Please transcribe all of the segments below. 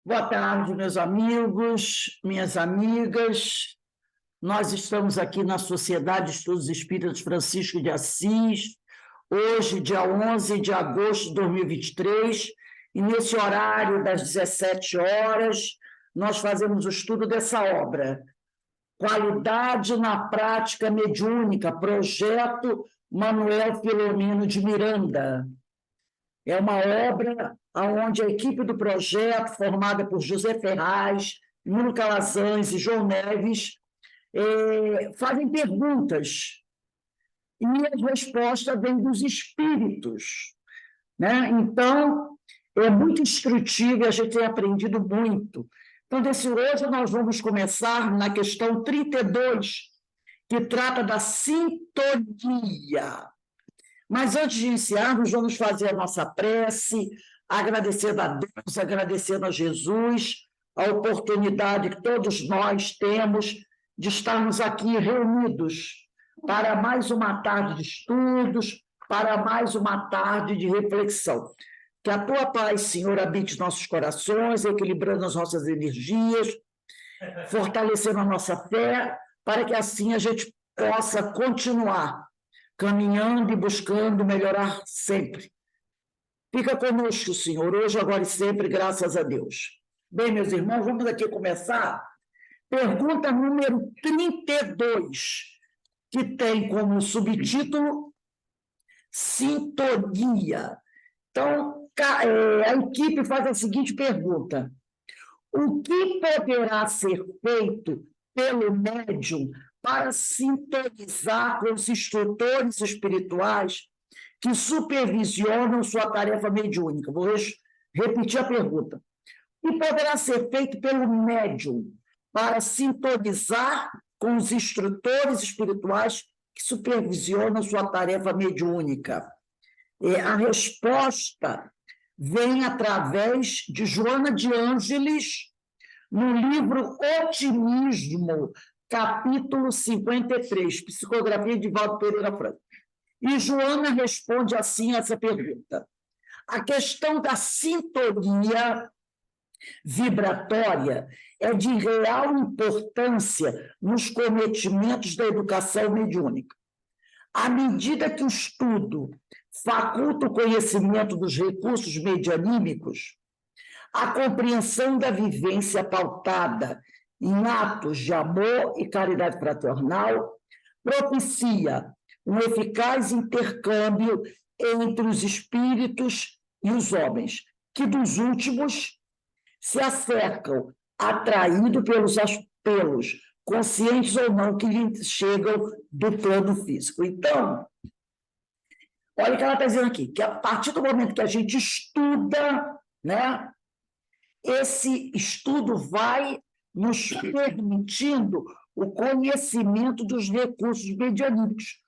Boa tarde, meus amigos, minhas amigas. Nós estamos aqui na Sociedade de Estudos Espíritas Francisco de Assis, hoje, dia 11 de agosto de 2023, e nesse horário das 17 horas, nós fazemos o estudo dessa obra, Qualidade na Prática Mediúnica, projeto Manuel Filomeno de Miranda. É uma obra onde a equipe do projeto, formada por José Ferraz, Nuno Calazans e João Neves, fazem perguntas e as respostas vêm dos espíritos, né? Então, é muito instrutivo e a gente tem aprendido muito. Então, hoje nós vamos começar na questão 32, que trata da sintonia. Mas antes de iniciarmos, vamos fazer a nossa prece, agradecendo a Deus, agradecendo a Jesus, a oportunidade que todos nós temos de estarmos aqui reunidos para mais uma tarde de estudos, para mais uma tarde de reflexão. Que a tua paz, Senhor, habite nossos corações, equilibrando as nossas energias, fortalecendo a nossa fé, para que assim a gente possa continuar caminhando e buscando melhorar sempre. Fica conosco, Senhor, hoje, agora e sempre, graças a Deus. Bem, meus irmãos, vamos aqui começar. Pergunta número 32, que tem como subtítulo Sintonia. Então, a equipe faz a seguinte pergunta: o que poderá ser feito pelo médium para sintonizar com os instrutores espirituais que supervisionam sua tarefa mediúnica? Vou repetir a pergunta. O que poderá ser feito pelo médium para sintonizar com os instrutores espirituais que supervisionam sua tarefa mediúnica? A resposta vem através de Joana de Ângeles, no livro Otimismo, capítulo 53, psicografia de Valdo Pereira Franco. E Joana responde assim a essa pergunta: a questão da sintonia vibratória é de real importância nos cometimentos da educação mediúnica. À medida que o estudo faculta o conhecimento dos recursos medianímicos, a compreensão da vivência pautada em atos de amor e caridade fraternal propicia um eficaz intercâmbio entre os espíritos e os homens, que dos últimos se acercam, atraídos pelos apelos, conscientes ou não, que lhes chegam do plano físico. Então, olha o que ela está dizendo aqui, que a partir do momento que a gente estuda, né, esse estudo vai nos permitindo o conhecimento dos recursos medianímicos,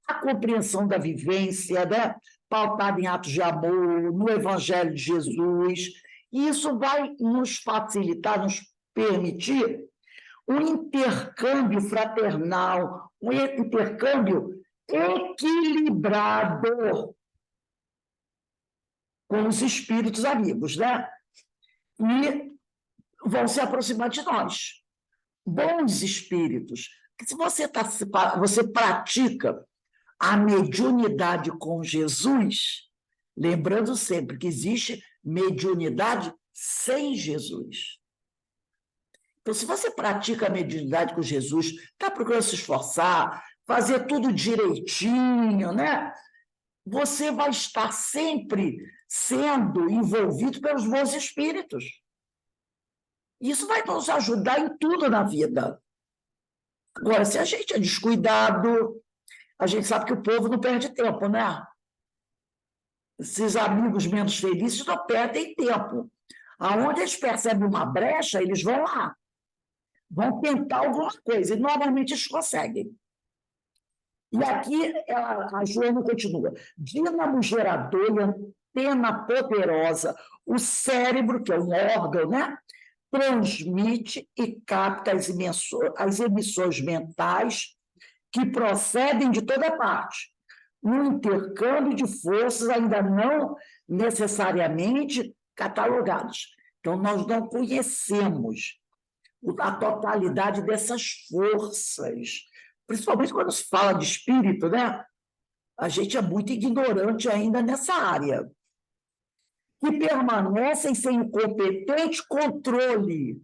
a compreensão da vivência, né, pautada em atos de amor, no Evangelho de Jesus. E isso vai nos facilitar, nos permitir um intercâmbio fraternal, um intercâmbio equilibrado com os espíritos amigos, né? E vão se aproximar de nós. Bons espíritos. Se você pratica a mediunidade com Jesus, lembrando sempre que existe mediunidade sem Jesus. Então, se você pratica a mediunidade com Jesus, está procurando se esforçar, fazer tudo direitinho, né? Você vai estar sempre sendo envolvido pelos bons espíritos. Isso vai nos ajudar em tudo na vida. Agora, se a gente é descuidado, a gente sabe que o povo não perde tempo, né? Esses amigos menos felizes não perdem tempo. Aonde eles percebem uma brecha, eles vão lá. Vão tentar alguma coisa, e normalmente eles conseguem. E aqui a Joana continua. Dínamo gerador e antena poderosa, o cérebro, que é um órgão, né, transmite e capta as emissões mentais que procedem de toda parte, no intercâmbio de forças ainda não necessariamente catalogadas. Então, nós não conhecemos a totalidade dessas forças, principalmente quando se fala de espírito, né? A gente é muito ignorante ainda nessa área, que permanecem sem o competente controle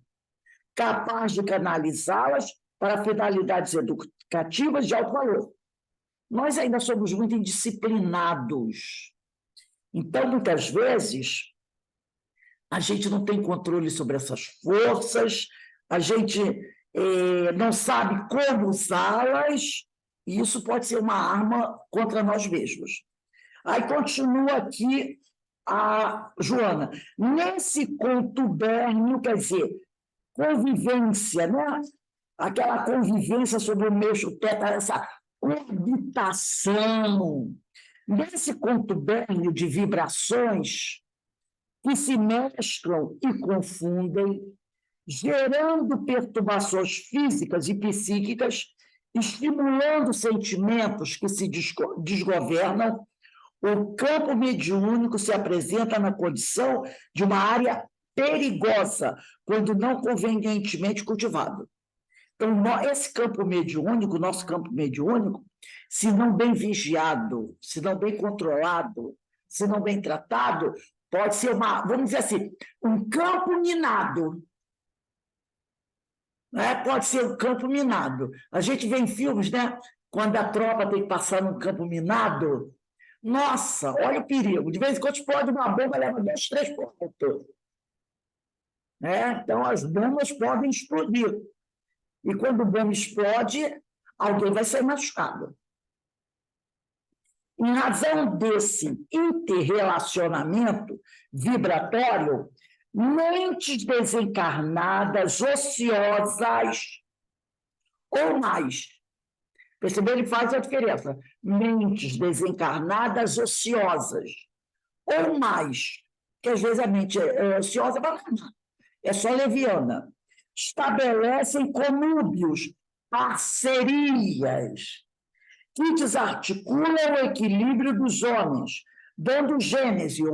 capaz de canalizá-las para finalidades educativas de alto valor. Nós ainda somos muito indisciplinados. Então, muitas vezes, a gente não tem controle sobre essas forças, a gente não sabe como usá-las, e isso pode ser uma arma contra nós mesmos. Aí continua aqui a Joana. Nesse contubérnio, quer dizer, convivência, né? Aquela convivência sobre o mesmo teto, essa habitação, nesse contubérnio de vibrações que se mesclam e confundem, gerando perturbações físicas e psíquicas, estimulando sentimentos que se desgovernam, o campo mediúnico se apresenta na condição de uma área perigosa, quando não convenientemente cultivado. Então, esse campo mediúnico, nosso campo mediúnico, se não bem vigiado, se não bem controlado, se não bem tratado, pode ser vamos dizer assim, um campo minado. Né? Pode ser um campo minado. A gente vê em filmes, né? Quando a tropa tem que passar num campo minado. Nossa, olha o perigo. De vez em quando explode uma bomba, leva 2, 3 pontos. Né? Então, as bombas podem explodir. E quando a bomba explode, alguém vai ser machucado. Em razão desse interrelacionamento vibratório, mentes desencarnadas, ociosas ou mais. Percebeu? Ele faz a diferença. Mentes desencarnadas, ociosas ou mais. Que às vezes a mente é ociosa, é só leviana. Estabelecem conúbios, parcerias, que desarticulam o equilíbrio dos homens, dando origem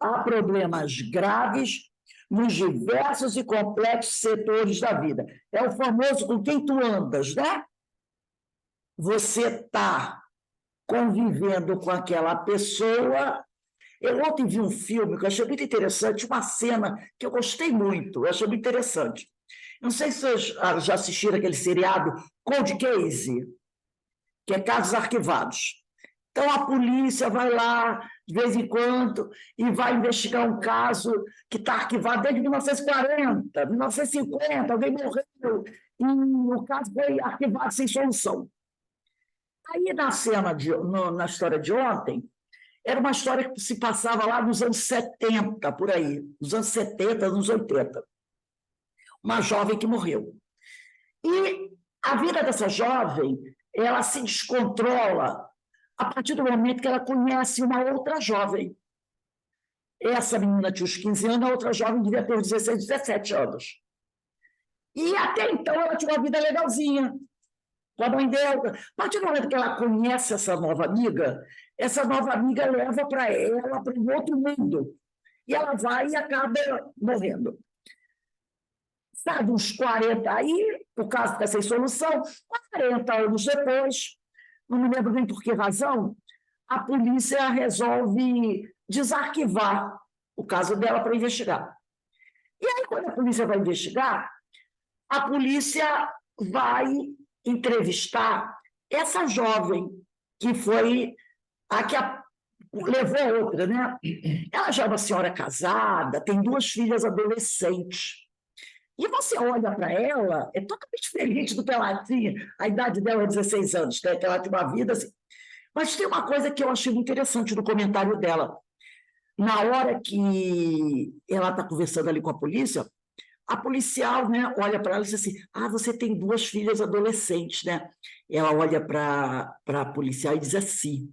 a problemas graves nos diversos e complexos setores da vida. É o famoso com quem tu andas, né? Você está convivendo com aquela pessoa. Eu ontem vi um filme que eu achei muito interessante, uma cena que eu gostei muito, eu achei muito interessante. Não sei se vocês já assistiram aquele seriado Cold Case, que é Casos Arquivados. Então, a polícia vai lá, de vez em quando, e vai investigar um caso que está arquivado desde 1940, 1950, alguém morreu, e o caso foi arquivado sem solução. Aí, na história de ontem, era uma história que se passava lá nos anos 70, por aí, nos anos 70, anos 80. Uma jovem que morreu. E a vida dessa jovem, ela se descontrola a partir do momento que ela conhece uma outra jovem. Essa menina tinha uns 15 anos, a outra jovem devia ter uns 16, 17 anos. E até então ela tinha uma vida legalzinha, com a mãe dela. A partir do momento que ela conhece essa nova amiga leva para ela para um outro mundo. E ela vai e acaba morrendo. Sabe, uns 40 aí, o caso está sem solução, 40 anos depois, não me lembro nem por que razão, a polícia resolve desarquivar o caso dela para investigar. E aí, quando a polícia vai investigar, a polícia vai entrevistar essa jovem, que foi a que levou a outra, né? Ela já é uma senhora casada, tem 2 filhas adolescentes. E você olha para ela, é totalmente diferente do que ela tinha. A idade dela é 16 anos, né? Que ela tem uma vida assim. Mas tem uma coisa que eu achei muito interessante no comentário dela. Na hora que ela está conversando ali com a policial, né, olha para ela e diz assim: você tem 2 filhas adolescentes, né? Ela olha para a policial e diz assim: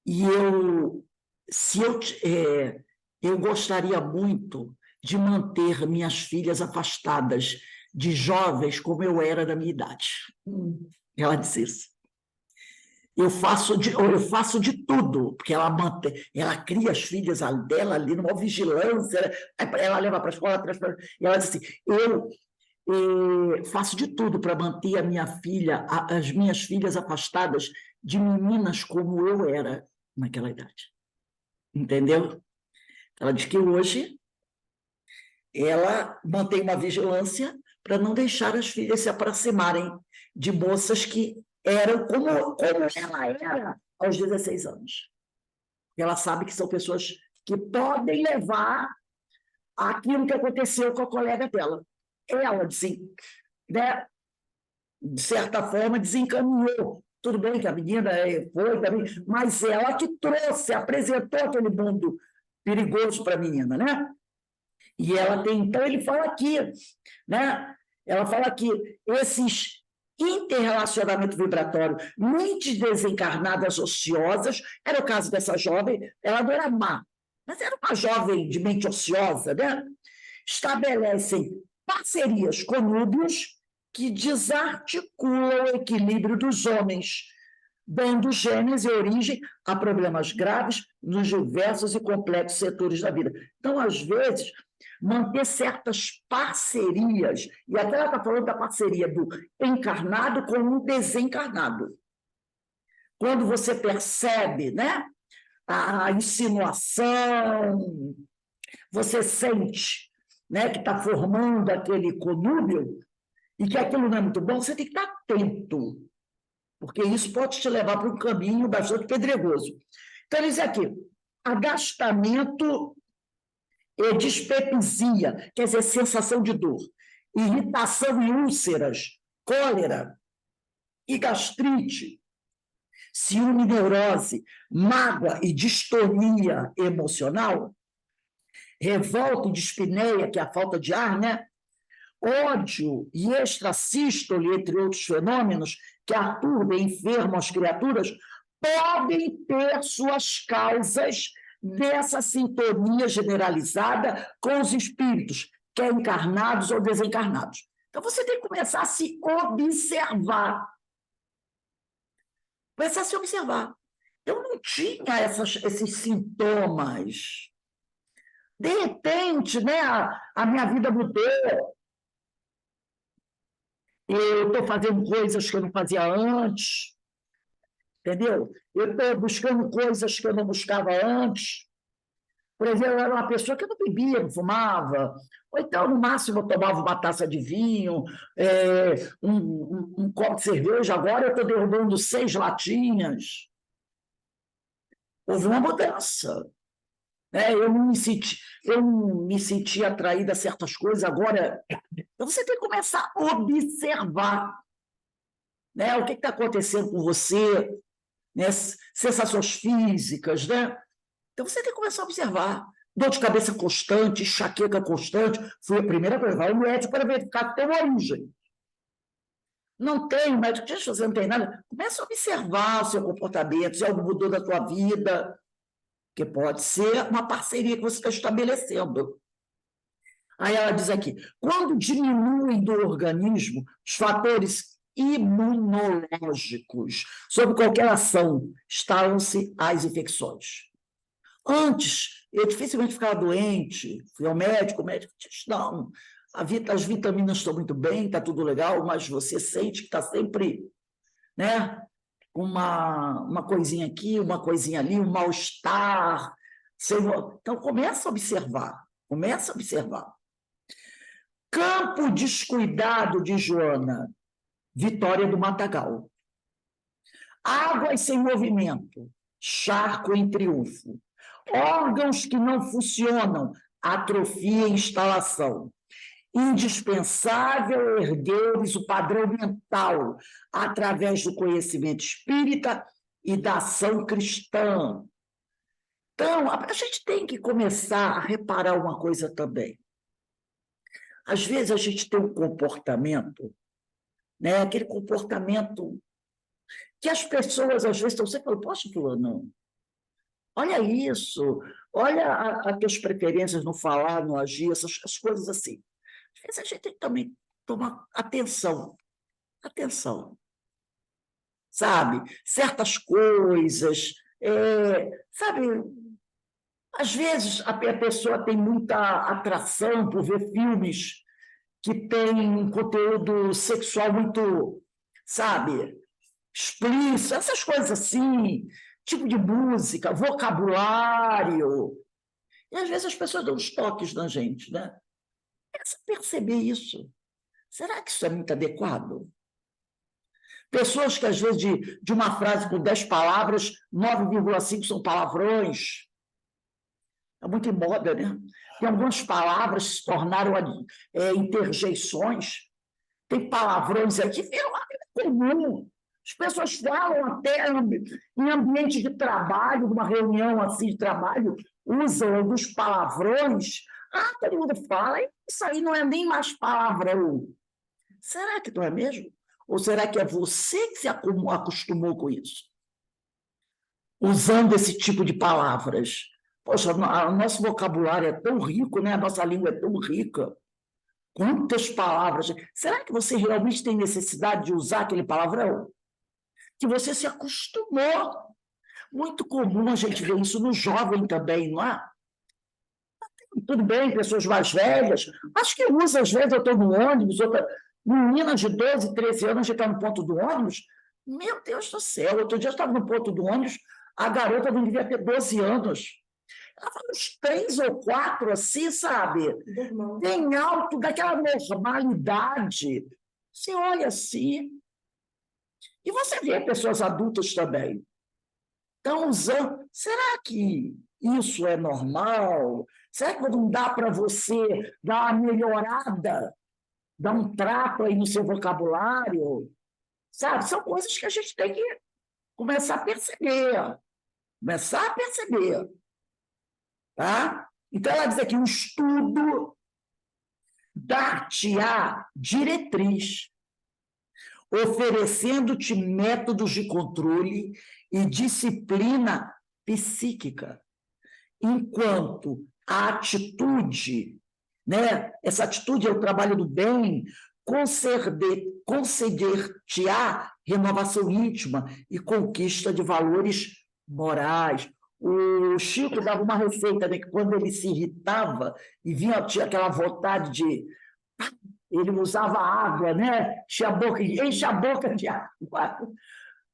e eu gostaria muito de manter minhas filhas afastadas de jovens como eu era da minha idade. Ela disse isso. eu faço de tudo, porque ela cria as filhas dela ali numa vigilância, ela leva para a escola, traz e ela diz assim, eu faço de tudo para manter a minha filha, as minhas filhas afastadas de meninas como eu era naquela idade. Entendeu? Ela diz que hoje ela mantém uma vigilância para não deixar as filhas se aproximarem de moças que eram como ela era aos 16 anos. Ela sabe que são pessoas que podem levar aquilo que aconteceu com a colega dela. Ela, assim, né, de certa forma, desencaminhou. Tudo bem que a menina foi também, mas ela que trouxe, apresentou aquele mundo perigoso para a menina, né? E ela tem, então ele fala aqui, né? Ela fala que esses interrelacionamento vibratório, mentes desencarnadas ociosas, era o caso dessa jovem, ela não era má, mas era uma jovem de mente ociosa, né? Estabelecem parcerias conúbios que desarticulam o equilíbrio dos homens, dando gênese e origem a problemas graves nos diversos e complexos setores da vida. Então, às vezes, manter certas parcerias, e até ela está falando da parceria do encarnado com o desencarnado. Quando você percebe, né, a insinuação, você sente, né, que está formando aquele conúbio e que aquilo não é muito bom, você tem que estar atento, porque isso pode te levar para um caminho bastante pedregoso. Então, ele diz aqui, agastamento e dispepsia, quer dizer, sensação de dor, irritação e úlceras, cólera e gastrite, ciúme, neurose, mágoa e distonia emocional, revolta e dispneia, que é a falta de ar, né? Ódio e extrasístole, entre outros fenômenos, que aturbam e enfermam as criaturas, podem ter suas causas dessa sintonia generalizada com os espíritos, quer encarnados ou desencarnados. Então, você tem que começar a se observar. Começar a se observar. Eu não tinha esses sintomas. De repente, né, a minha vida mudou. Eu estou fazendo coisas que eu não fazia antes, entendeu? Eu estou buscando coisas que eu não buscava antes. Por exemplo, eu era uma pessoa que não bebia, não fumava, ou então, no máximo, eu tomava uma taça de vinho, um copo de cerveja. Agora eu estou derrubando 6 latinhas. Houve uma mudança. Eu não me senti atraída a certas coisas. Agora, então você tem que começar a observar, né? O que está acontecendo com você, né? Sensações físicas, né? Então você tem que começar a observar. Dor de cabeça constante, enxaqueca constante, foi a primeira coisa. Vai ao médico para verificar que tem uma origem. Não tem, o médico diz que você não tem nada. Começa a observar o seu comportamento, se algo mudou na sua vida, que pode ser uma parceria que você está estabelecendo. Aí ela diz aqui, quando diminuem do organismo os fatores imunológicos sob qualquer ação, instalam-se as infecções. Antes, eu dificilmente ficava doente, fui ao médico, o médico disse, não, as vitaminas estão muito bem, está tudo legal, mas você sente que está sempre, né, uma coisinha aqui, uma coisinha ali, um mal-estar. Então, começa a observar, Campo descuidado de Joana, Vitória do Matagal. Águas sem movimento, charco em triunfo. Órgãos que não funcionam, atrofia em instalação. Indispensável ergueres o padrão mental através do conhecimento espírita e da ação cristã. Então, a gente tem que começar a reparar uma coisa também. Às vezes a gente tem um comportamento, né, aquele comportamento que as pessoas às vezes estão sempre falando, poxa, fulano, olha isso, olha as tuas preferências no falar, no agir, essas coisas assim. Às vezes a gente tem que também tomar atenção. sabe? Certas coisas, sabe? Às vezes a pessoa tem muita atração por ver filmes que têm um conteúdo sexual muito, sabe, explícito, essas coisas assim, tipo de música, vocabulário. E às vezes as pessoas dão uns toques na gente, né? Começa a perceber isso. Será que isso é muito adequado? Pessoas que, às vezes, de uma frase com 10 palavras, 9,5 são palavrões. É muito em moda, né? Tem algumas palavras que se tornaram interjeições. Tem palavrões aí que viram comum. As pessoas falam até em ambiente de trabalho, numa reunião assim de trabalho, usam alguns palavrões. Todo mundo fala, isso aí não é nem mais palavrão. Será que não é mesmo? Ou será que é você que se acostumou com isso? Usando esse tipo de palavras. Poxa, o nosso vocabulário é tão rico, né? A nossa língua é tão rica. Quantas palavras. Será que você realmente tem necessidade de usar aquele palavrão? Que você se acostumou. Muito comum a gente ver isso no jovem também, não é? Tudo bem, pessoas mais velhas, acho que usa, às vezes eu estou no ônibus, meninas de 12, 13 anos, a gente está no ponto do ônibus, meu Deus do céu, outro dia eu estava no ponto do ônibus, a garota não devia ter 12 anos, ela fala uns 3 ou 4, assim, sabe? Bem alto, daquela normalidade. Você olha assim, e você vê pessoas adultas também. Estão usando. Será que isso é normal? Será que não dá para você dar uma melhorada, dar um trato aí no seu vocabulário? Sabe? São coisas que a gente tem que começar a perceber. Começar a perceber. Tá? Então, ela diz aqui, um estudo dar-te-á diretriz, oferecendo-te métodos de controle e disciplina psíquica, enquanto a atitude, né, essa atitude é o trabalho do bem, conceder-te-á renovação íntima e conquista de valores morais. O Chico dava uma receita, né, que quando ele se irritava e tinha aquela vontade de... Ele usava água, né? Enche a boca de água,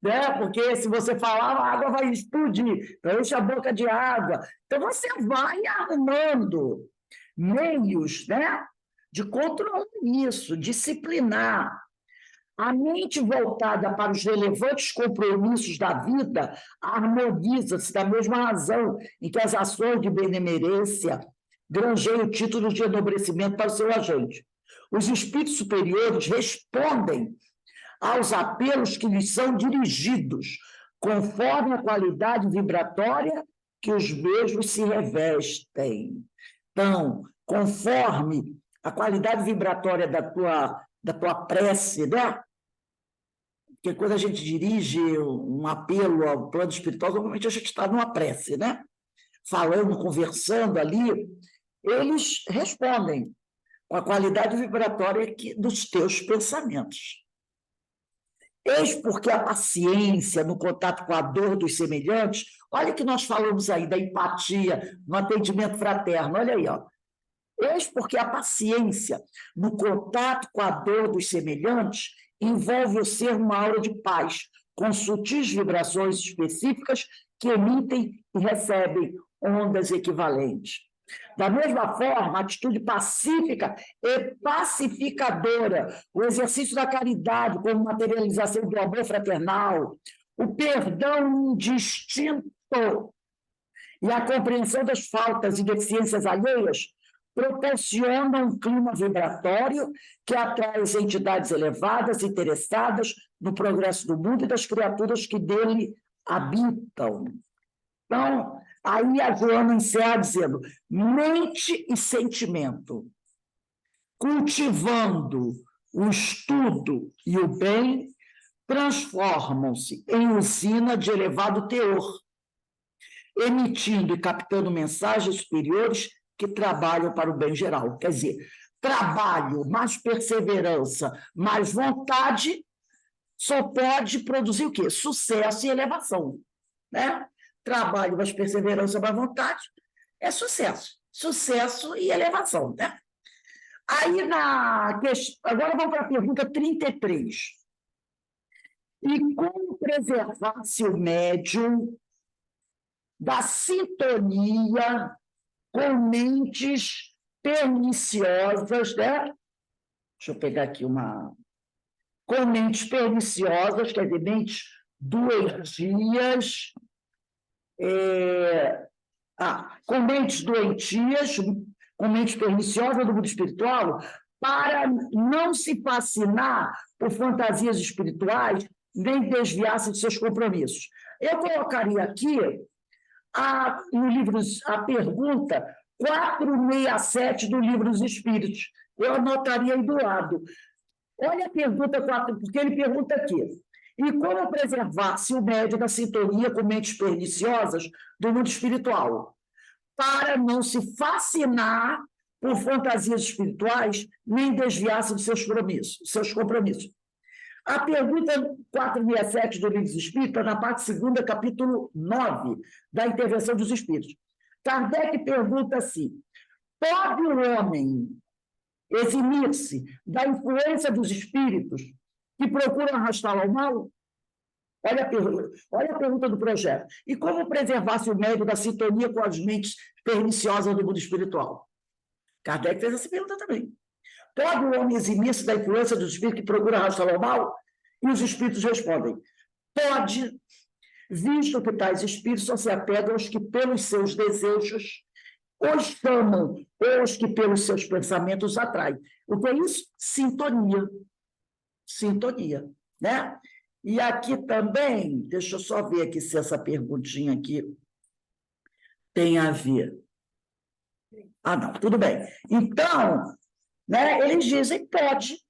né? Porque se você falar, a água vai explodir. Então, enche a boca de água. Então, você vai arrumando meios, né, de controlar isso, disciplinar. A mente voltada para os relevantes compromissos da vida harmoniza-se da mesma razão em que as ações de benemerência granjeiam o título de enobrecimento para o seu agente. Os espíritos superiores respondem aos apelos que lhes são dirigidos, conforme a qualidade vibratória que os mesmos se revestem. Então, conforme a qualidade vibratória da tua prece, né? Porque quando a gente dirige um apelo ao plano espiritual, normalmente a gente está numa prece, né? Falando, conversando ali, eles respondem com a qualidade vibratória dos teus pensamentos. Eis porque a paciência no contato com a dor dos semelhantes, olha que nós falamos aí da empatia, no atendimento fraterno, olha aí, ó. Eis porque a paciência no contato com a dor dos semelhantes envolve o ser uma aura de paz, com sutis vibrações específicas que emitem e recebem ondas equivalentes. Da mesma forma, a atitude pacífica e pacificadora, o exercício da caridade como materialização do amor fraternal, o perdão indistinto e a compreensão das faltas e deficiências alheias proporcionam um clima vibratório que atrai as entidades elevadas interessadas no progresso do mundo e das criaturas que dele habitam. Então, aí a Joana encerra dizendo, mente e sentimento, cultivando o estudo e o bem, transformam-se em usina de elevado teor, emitindo e captando mensagens superiores que trabalham para o bem geral. Quer dizer, trabalho, mais perseverança, mais vontade, só pode produzir o quê? Sucesso e elevação, né? Trabalho, mais perseverança, mais vontade, é sucesso. Sucesso e elevação, né? Aí, agora vamos para a pergunta 33. E como preservar-se o médium da sintonia com mentes perniciosas, né? Deixa eu pegar aqui uma... Com mentes perniciosas, quer dizer, mentes doentias, com mentes doentias, com mentes perniciosas do mundo espiritual, para não se fascinar por fantasias espirituais, nem desviar-se de seus compromissos. Eu colocaria aqui no livro, a pergunta 467 do Livro dos Espíritos. Eu anotaria aí do lado. Olha a pergunta 4, porque ele pergunta aqui. E como preservar-se o médium da sintonia com mentes perniciosas do mundo espiritual, para não se fascinar por fantasias espirituais, nem desviar-se de seus compromissos? A pergunta 467 do Livro dos Espíritos, na parte 2ª, capítulo 9, da Intervenção dos Espíritos. Kardec pergunta assim: pode o homem eximir-se da influência dos espíritos que procuram arrastá-lo ao mal? Olha a pergunta do projeto. E como preservar-se o médium da sintonia com as mentes perniciosas do mundo espiritual? Kardec fez essa pergunta também. Pode o homem eximir-se da influência dos espíritos que procuram arrastá-lo ao mal? E os espíritos respondem: pode, visto que tais espíritos só se apegam aos que, pelos seus desejos, os chamam, ou os que, pelos seus pensamentos, atraem. O que é isso? Sintonia. Sintonia, né? E aqui também, deixa eu só ver aqui se essa perguntinha aqui tem a ver. Ah, não, tudo bem. Então, né, eles dizem pode,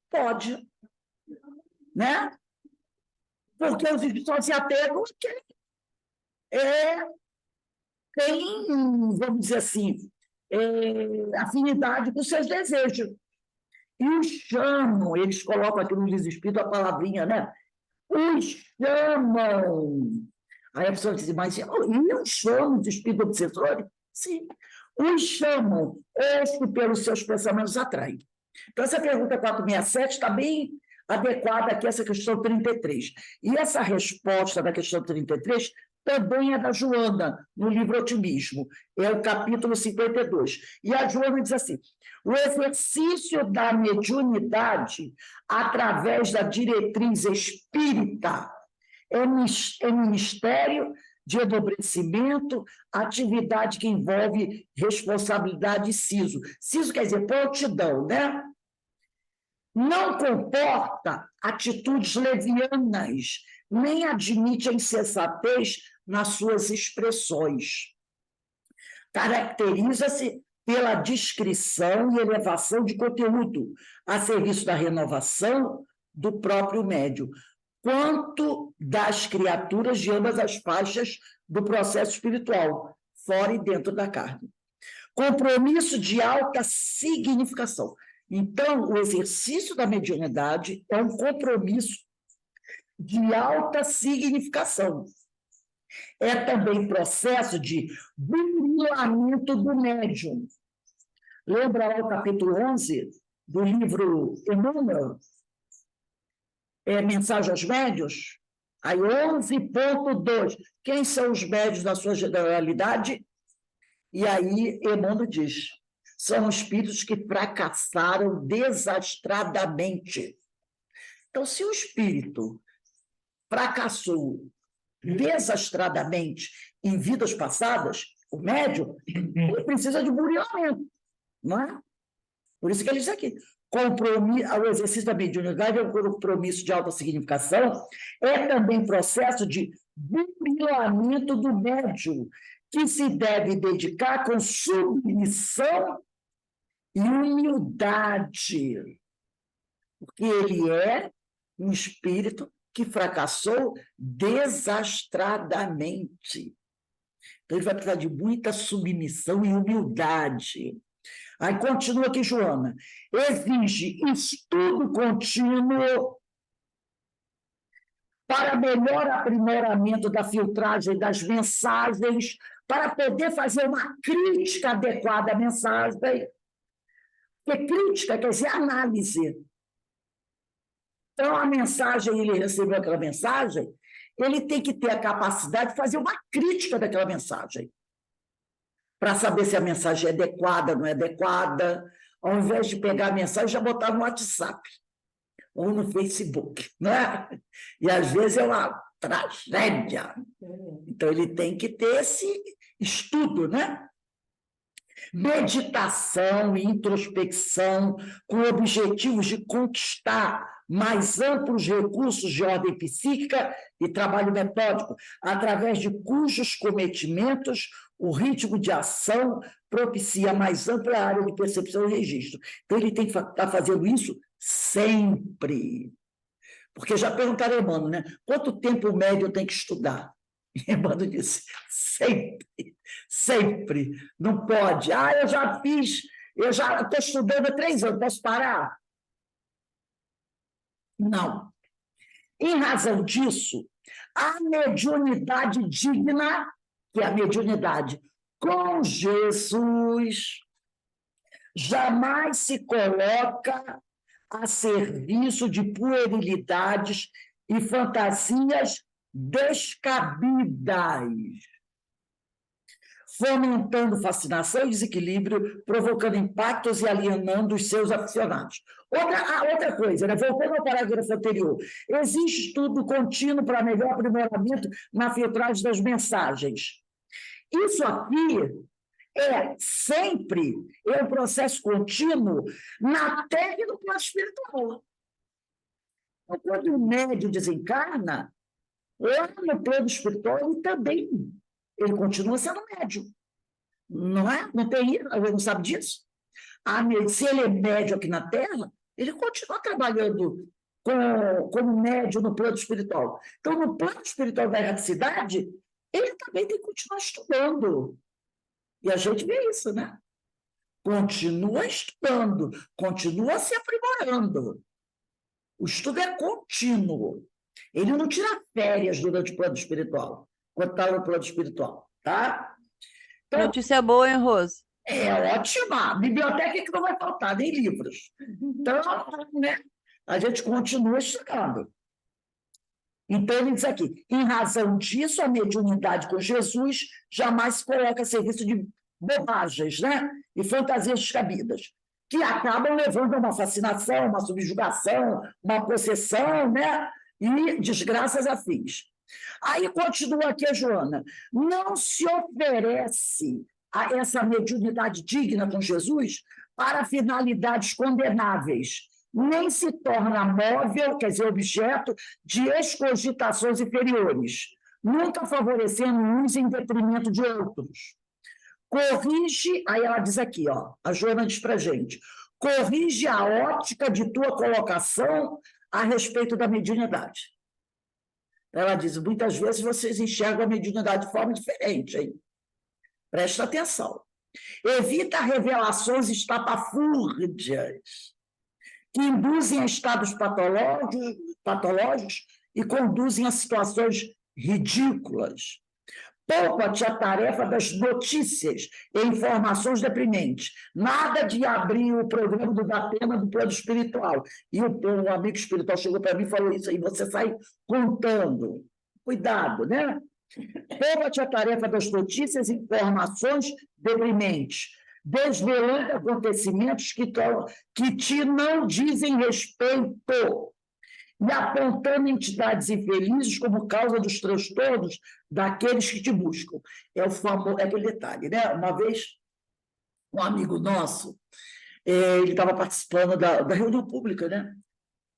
né? Porque os espíritos só se apegam a quem tem, vamos dizer assim, afinidade com seus desejos. E os chamam, eles colocam aqui no Livro dos Espíritos a palavrinha, né? Os chamam. Aí a pessoa diz: mas eu chamo de espírito obsessor? Sim. Os chamam, os que pelos seus pensamentos atraem. Então, essa pergunta 467 está bem adequada aqui a essa questão 33. E essa resposta da questão 33 também é da Joana, no livro Otimismo, é o capítulo 52. E a Joana diz assim: o exercício da mediunidade através da diretriz espírita é ministério de enobrecimento, atividade que envolve responsabilidade e siso. Siso quer dizer prontidão, né? Não comporta atitudes levianas, nem admite a insensatez nas suas expressões. Caracteriza-se pela discrição e elevação de conteúdo, a serviço da renovação do próprio médium, quanto das criaturas de ambas as faixas do processo espiritual, fora e dentro da carne. Compromisso de alta significação. Então, o exercício da mediunidade é um compromisso de alta significação. É também processo de burilamento do médium. Lembra lá o capítulo 11 do livro Emmanuel? Mensagem aos médios? Aí 11.2. Quem são os médios na sua generalidade? E aí Emmanuel diz: são espíritos que fracassaram desastradamente. Então, se o espírito fracassou desastradamente em vidas passadas, o médium, ele precisa de burilamento, não é? Por isso que ele diz aqui: o exercício da mediunidade é um compromisso de alta significação, é também processo de burilamento do médium, que se deve dedicar com submissão e humildade, porque ele é um espírito que fracassou desastradamente. Então, ele vai precisar de muita submissão e humildade. Aí continua aqui, Joana. Exige estudo contínuo para melhor aprimoramento da filtragem das mensagens, para poder fazer uma crítica adequada à mensagem. Porque crítica quer dizer análise. Então, a mensagem, ele recebeu aquela mensagem, ele tem que ter a capacidade de fazer uma crítica daquela mensagem, para saber se a mensagem é adequada, não é adequada, ao invés de pegar a mensagem e já botar no WhatsApp ou no Facebook, né? E às vezes é uma tragédia. Então, ele tem que ter esse estudo, né? Meditação e introspecção com objetivos de conquistar mais amplos recursos de ordem psíquica e trabalho metódico, através de cujos cometimentos o ritmo de ação propicia mais ampla área de percepção e registro. Então, ele tem que estar fazendo isso sempre. Porque já perguntaram a Emmanuel, né? Quanto tempo médio tem que estudar? E Emmanuel disse, sempre, sempre. Não pode. Eu já estou estudando há 3 anos, posso parar? Não. Em razão disso, a mediunidade digna, que é a mediunidade com Jesus, jamais se coloca a serviço de puerilidades e fantasias descabidas, fomentando fascinação e desequilíbrio, provocando impactos e alienando os seus aficionados. Outra coisa, né? Voltando ao parágrafo anterior, existe estudo contínuo para melhor aprimoramento na filtragem das mensagens. Isso aqui sempre um processo contínuo na técnica do plano espiritual. Então, quando o médium desencarna, lá no plano espiritual, ele continua sendo médium. Não é? Não tem isso? Não sabe disso? Se ele é médium aqui na Terra, ele continua trabalhando como médium no plano espiritual. Então, no plano espiritual da erraticidade, ele também tem que continuar estudando. E a gente vê isso, né? Continua estudando, continua se aprimorando. O estudo é contínuo. Ele não tira férias durante o plano espiritual, quando está no plano espiritual, tá? Então, Notícia boa, hein, Rose? é ótima. Biblioteca que não vai faltar, nem livros. Então, né, a gente continua estudando. Então, ele diz aqui, em razão disso, a mediunidade com Jesus jamais se coloca a serviço de bobagens, né? E fantasias descabidas, que acabam levando a uma fascinação, uma subjugação, uma possessão, né? E desgraças afins. Aí continua aqui a Joana. Não se oferece a essa mediunidade digna com Jesus para finalidades condenáveis, nem se torna móvel, quer dizer, objeto de excogitações inferiores, nunca favorecendo uns em detrimento de outros. Corrige, aí ela diz aqui, a Joana diz para a gente, corrige a ótica de tua colocação a respeito da mediunidade. Ela diz, muitas vezes vocês enxergam a mediunidade de forma diferente, hein? Presta atenção. Evita revelações estapafúrdias, que induzem a estados patológicos e conduzem a situações ridículas. Poupa-te a tarefa das notícias e informações deprimentes. Nada de abrir o programa do Datena do plano espiritual. E um amigo espiritual chegou para mim e falou isso aí, você sai contando. Cuidado, né? Poupa-te a tarefa das notícias e informações deprimentes, desvelando acontecimentos que te não dizem respeito e apontando entidades infelizes como causa dos transtornos daqueles que te buscam. É aquele detalhe, né? Uma vez, um amigo nosso, ele estava participando da reunião pública, né?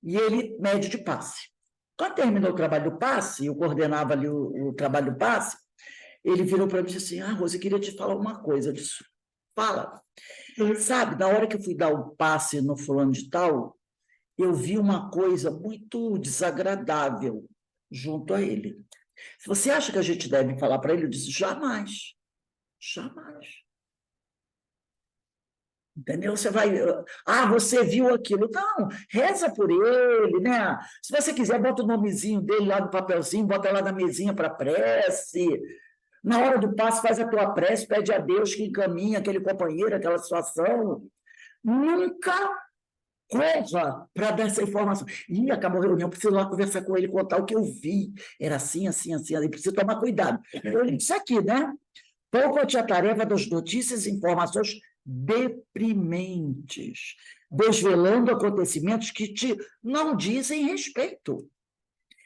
E ele, médio de passe. Quando terminou o trabalho do passe, eu coordenava ali o trabalho do passe, ele virou para mim e disse assim, Rose, eu queria te falar uma coisa disso. Fala. Sabe, na hora que eu fui dar o passe no fulano de tal, eu vi uma coisa muito desagradável junto a ele. Se você acha que a gente deve falar para ele, eu disse, jamais, jamais. Entendeu? Você vai... você viu aquilo. Não, reza por ele, né? Se você quiser, bota o nomezinho dele lá no papelzinho, bota lá na mesinha para prece. Na hora do passe, faz a tua prece, pede a Deus que encaminhe aquele companheiro, aquela situação. Nunca corra para dar essa informação. Ih, acabou a reunião, preciso lá conversar com ele, contar o que eu vi. Era assim, assim, assim, aí preciso tomar cuidado. Isso aqui, né? Poupa-te a tarefa das notícias e informações deprimentes, desvelando acontecimentos que te não dizem respeito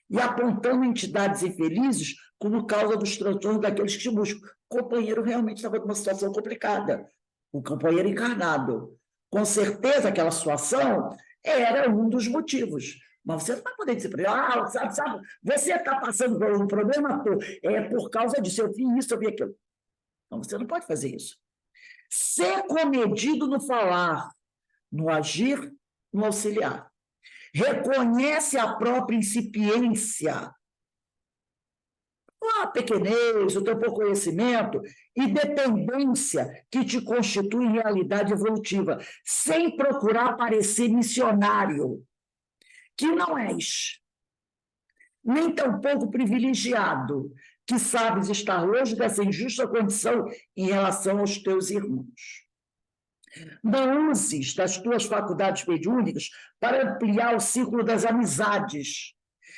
e apontando entidades infelizes como causa dos transtornos daqueles que te buscam. O companheiro realmente estava numa situação complicada, o companheiro encarnado. Com certeza, aquela situação era um dos motivos. Mas você não vai poder dizer para ele, sabe, você está passando por um problema, é por causa disso, eu vi isso, eu vi aquilo. Então, você não pode fazer isso. Ser comedido no falar, no agir, no auxiliar. Reconhece a própria incipiência, a pequenez, o teu pouco conhecimento e dependência que te constitui realidade evolutiva, sem procurar parecer missionário, que não és, nem tampouco privilegiado, que sabes estar longe dessa injusta condição em relação aos teus irmãos. Não uses das tuas faculdades mediúnicas para ampliar o círculo das amizades,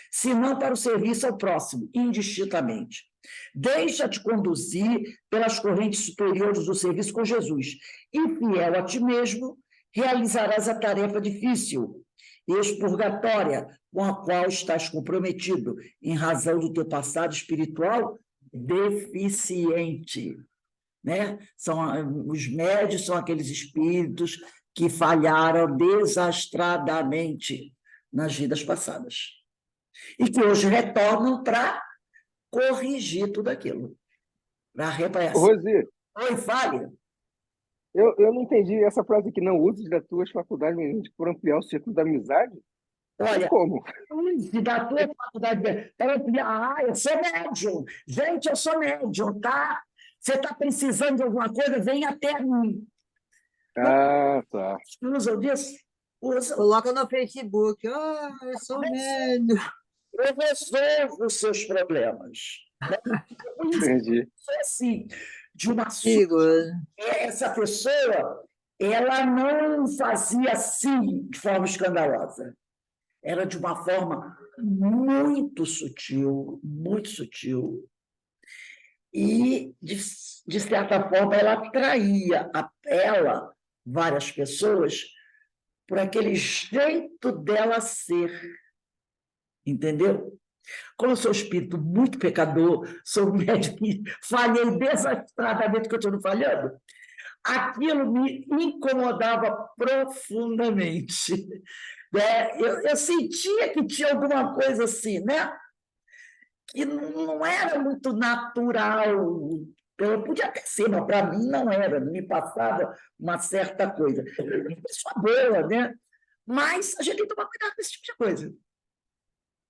senão para o serviço ao próximo, indistintamente. Deixa-te conduzir pelas correntes superiores do serviço com Jesus, e, fiel a ti mesmo, realizarás a tarefa difícil e expurgatória com a qual estás comprometido, em razão do teu passado espiritual deficiente. Né? Os médios são aqueles espíritos que falharam desastradamente nas vidas passadas e que hoje retornam para corrigir tudo aquilo, para reparar. Rosi, Oi, fale. eu não entendi essa frase aqui, não uses das tuas faculdades mediúnicas por ampliar o círculo da amizade? Mas Olha, como? use da tua faculdade para ampliar. Eu sou médium. Gente, eu sou médium, tá? Você está precisando de alguma coisa, vem até mim. Ah, tá. Usam disso? Usam. Coloca no Facebook. Eu sou médio. Eu resolvo os seus problemas. Né? Entendi. Assim, de uma Perigoso. essa pessoa, ela não fazia assim de forma escandalosa. Era de uma forma muito sutil, muito sutil. E, de certa forma, ela atraía várias pessoas, por aquele jeito dela ser. Entendeu? Como eu sou espírito muito pecador, sou médico e falhei desastradamente, continuo falhando, aquilo me incomodava profundamente. Né? Eu sentia que tinha alguma coisa assim, né? Que não era muito natural. Eu podia até ser, mas para mim não era, me passava uma certa coisa. Pessoa boa, né? Mas a gente tem que tomar cuidado com esse tipo de coisa.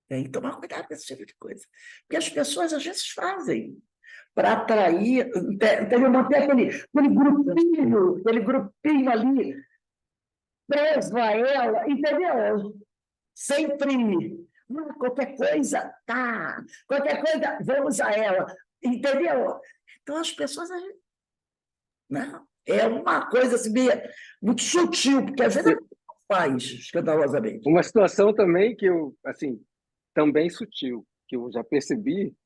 Tem que tomar cuidado com esse tipo de coisa. Porque as pessoas, às vezes, fazem para atrair, entendeu? Manter aquele grupinho ali preso a ela, entendeu? Sempre, qualquer coisa, tá. Qualquer coisa, vamos a ela, entendeu? Então, as pessoas, né? É uma coisa assim, muito sutil, porque às vezes faz escandalosamente. Uma situação também que eu, assim, também sutil, que eu já percebi,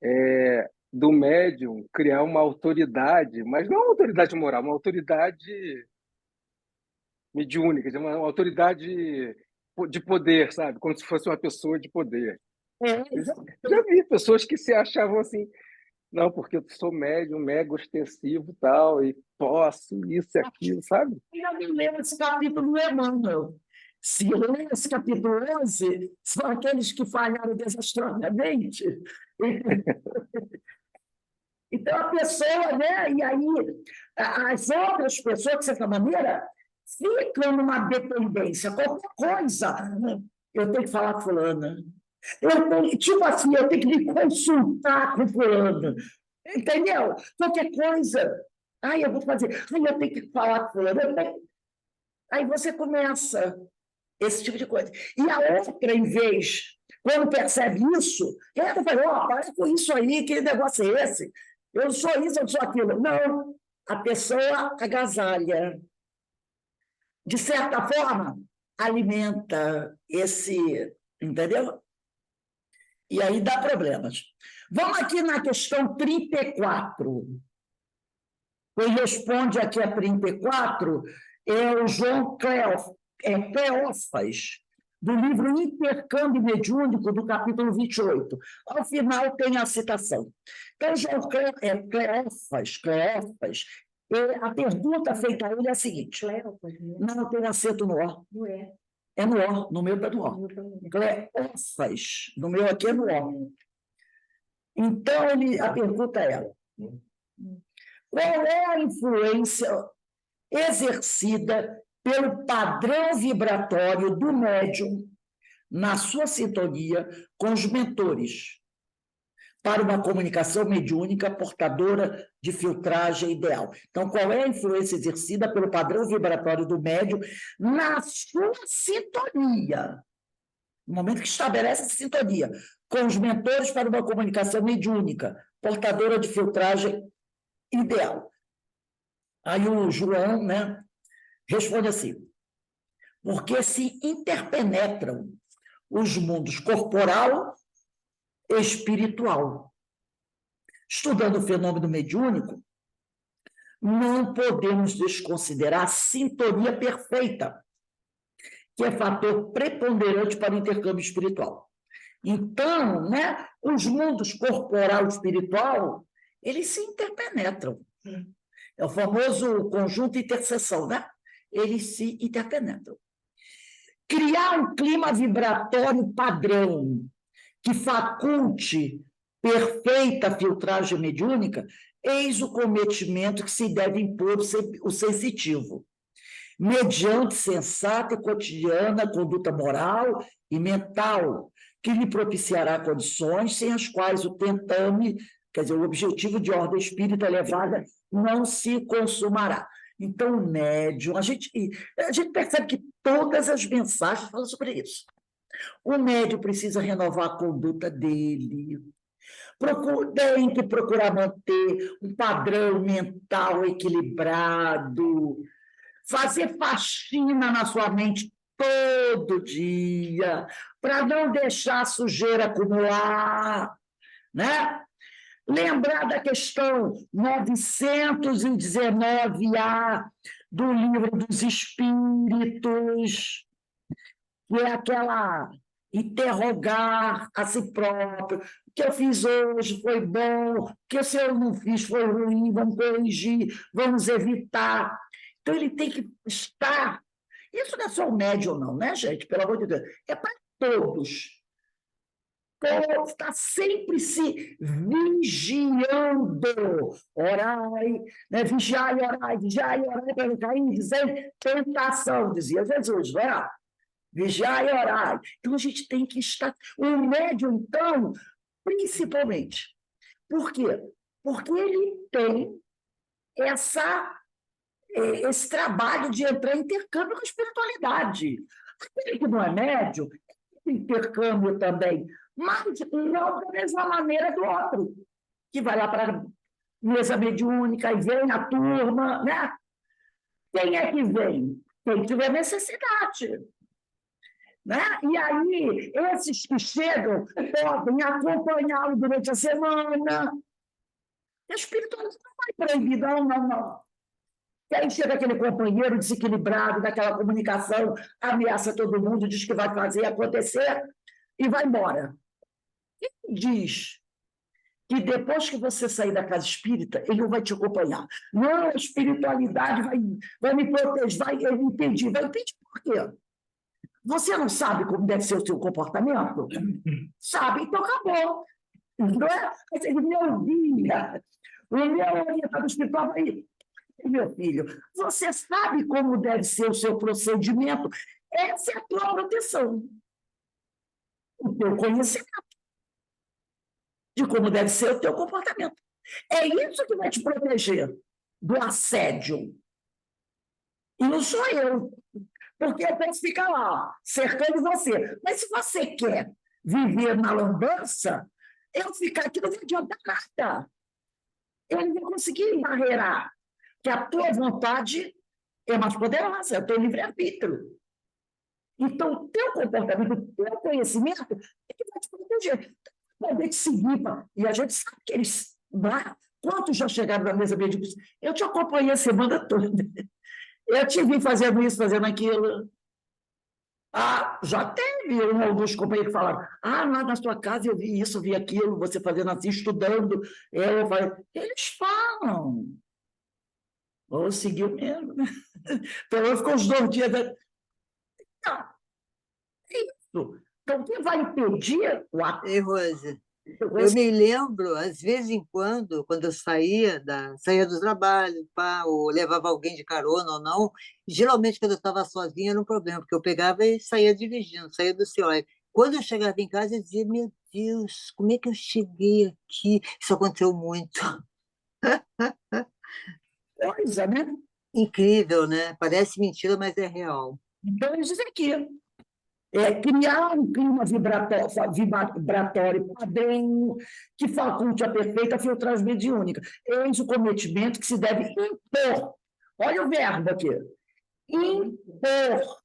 é do médium criar uma autoridade, mas não uma autoridade moral, uma autoridade mediúnica, uma autoridade de poder, sabe? Como se fosse uma pessoa de poder. Já vi pessoas que se achavam assim, não, porque eu sou médium, mega ostensivo e tal, e posso, isso e aquilo, sabe? Eu me lembro esse capítulo do Emmanuel. Se lê esse capítulo 11, são aqueles que falharam desastrosamente. Então, a pessoa, né? E aí, as outras pessoas, de certa maneira, ficam numa dependência. Qualquer coisa, eu tenho que falar com fulana. Tipo assim, eu tenho que me consultar com fulano. Entendeu? Qualquer coisa. Ai, eu vou fazer. Ai, eu tenho que falar com ela. Aí você começa esse tipo de coisa. E a outra, em vez, quando percebe isso, ela fala, para com isso aí, que negócio é esse? Eu sou isso, eu sou aquilo. Não, a pessoa agasalha. De certa forma, alimenta esse, entendeu? E aí dá problemas. Vamos aqui na questão 34. Quem responde aqui a 34 é o João Cleófas, do livro Intercâmbio Mediúnico, do capítulo 28. Ao final tem a citação. Então, João Cleófas, a pergunta feita a ele é a seguinte: não tem acento no O. Não é. É no O, no meu está no O. Cleófas, no meu aqui é no O. Então, a pergunta é: qual é a influência exercida pelo padrão vibratório do médium na sua sintonia com os mentores para uma comunicação mediúnica portadora de filtragem ideal? Então, qual é a influência exercida pelo padrão vibratório do médium na sua sintonia, no momento que estabelece essa sintonia com os mentores para uma comunicação mediúnica portadora de filtragem ideal? Aí o João, né, responde assim: porque se interpenetram os mundos corporal e espiritual. Estudando o fenômeno mediúnico, não podemos desconsiderar a sintonia perfeita, que é fator preponderante para o intercâmbio espiritual. Então, né, os mundos corporal e espiritual, eles se interpenetram. É o famoso conjunto interseção, né? Eles se interpenetram. Criar um clima vibratório padrão que faculte perfeita filtragem mediúnica, eis o cometimento que se deve impor o sensitivo, mediante sensata e cotidiana conduta moral e mental, que lhe propiciará condições sem as quais o tentame, quer dizer, o objetivo de ordem espírita elevada, não se consumará. Então, o médium, a gente percebe que todas as mensagens falam sobre isso. O médium precisa renovar a conduta dele, tem que procurar manter um padrão mental equilibrado, fazer faxina na sua mente todo dia, para não deixar a sujeira acumular, né? Lembrar da questão 919A do Livro dos Espíritos, que é aquela interrogar a si próprio: o que eu fiz hoje foi bom, o que se eu não fiz foi ruim, vamos corrigir, vamos evitar. Então, ele tem que estar... Isso não é só o médium, não, né, gente? Pelo amor de Deus. É para todos. Está sempre se vigiando. Orai, né? Vigiai e orai para não cair sem tentação, dizia Jesus, não é? Vigiai e orai. Então, a gente tem que estar... O médium, então, principalmente. Por quê? Porque ele tem esse trabalho de entrar em intercâmbio com a espiritualidade. Aquele que não é médium, intercâmbio também, mas não da mesma maneira do outro, que vai lá para a mesa mediúnica e vem a turma, né? Quem é que vem? Quem tiver necessidade. Né? E aí, esses que chegam podem acompanhá-lo durante a semana. A espiritualidade não vai proibir, não. E aí chega aquele companheiro desequilibrado, daquela comunicação, ameaça todo mundo, diz que vai fazer acontecer e vai embora. Quem diz que depois que você sair da casa espírita, ele não vai te acompanhar? Não, a espiritualidade vai me proteger, vai impedir por quê? Você não sabe como deve ser o seu comportamento? Sabe, então acabou. Não é? O meu orientador espiritual vai... Meu filho, você sabe como deve ser o seu procedimento? Essa é a tua proteção. O teu conhecimento de como deve ser o teu comportamento. É isso que vai te proteger. do assédio. E não sou eu, porque eu posso ficar lá, cercando você. Mas se você quer viver na lambança, eu ficar aqui não vai adiantar nada. Eu não vou conseguir barreirar, porque a tua vontade é mais poderosa, é o teu livre-arbítrio. Então, o teu comportamento, o teu conhecimento é que vai te proteger. Poder te seguir. E a gente sabe que eles... Quantos já chegaram na mesa médica? Eu te acompanhei a semana toda. Eu te vi fazendo isso, fazendo aquilo. Já teve um ou dois companheiros que falaram: lá na sua casa eu vi isso, vi aquilo, você fazendo assim, estudando. Eu falei, eles falam. Ou seguiu mesmo. Pelo menos ficou uns 2 dias. Não, é isso. Então, quem vai impedir o ato? Ei, Rose, eu me lembro, às vezes em quando eu saía do trabalho, pá, ou levava alguém de carona ou não, geralmente quando eu estava sozinha era um problema, porque eu pegava e saía dirigindo, saía do COE. Quando eu chegava em casa, eu dizia, meu Deus, como é que eu cheguei aqui? Isso aconteceu muito. Coisa, né? Incrível, né? Parece mentira, mas é real. Então, eles dizem aqui. Criar um clima vibratório padrão, que faculte a perfeita filtragem mediúnica. Eis o cometimento que se deve impor. Olha o verbo aqui. Impor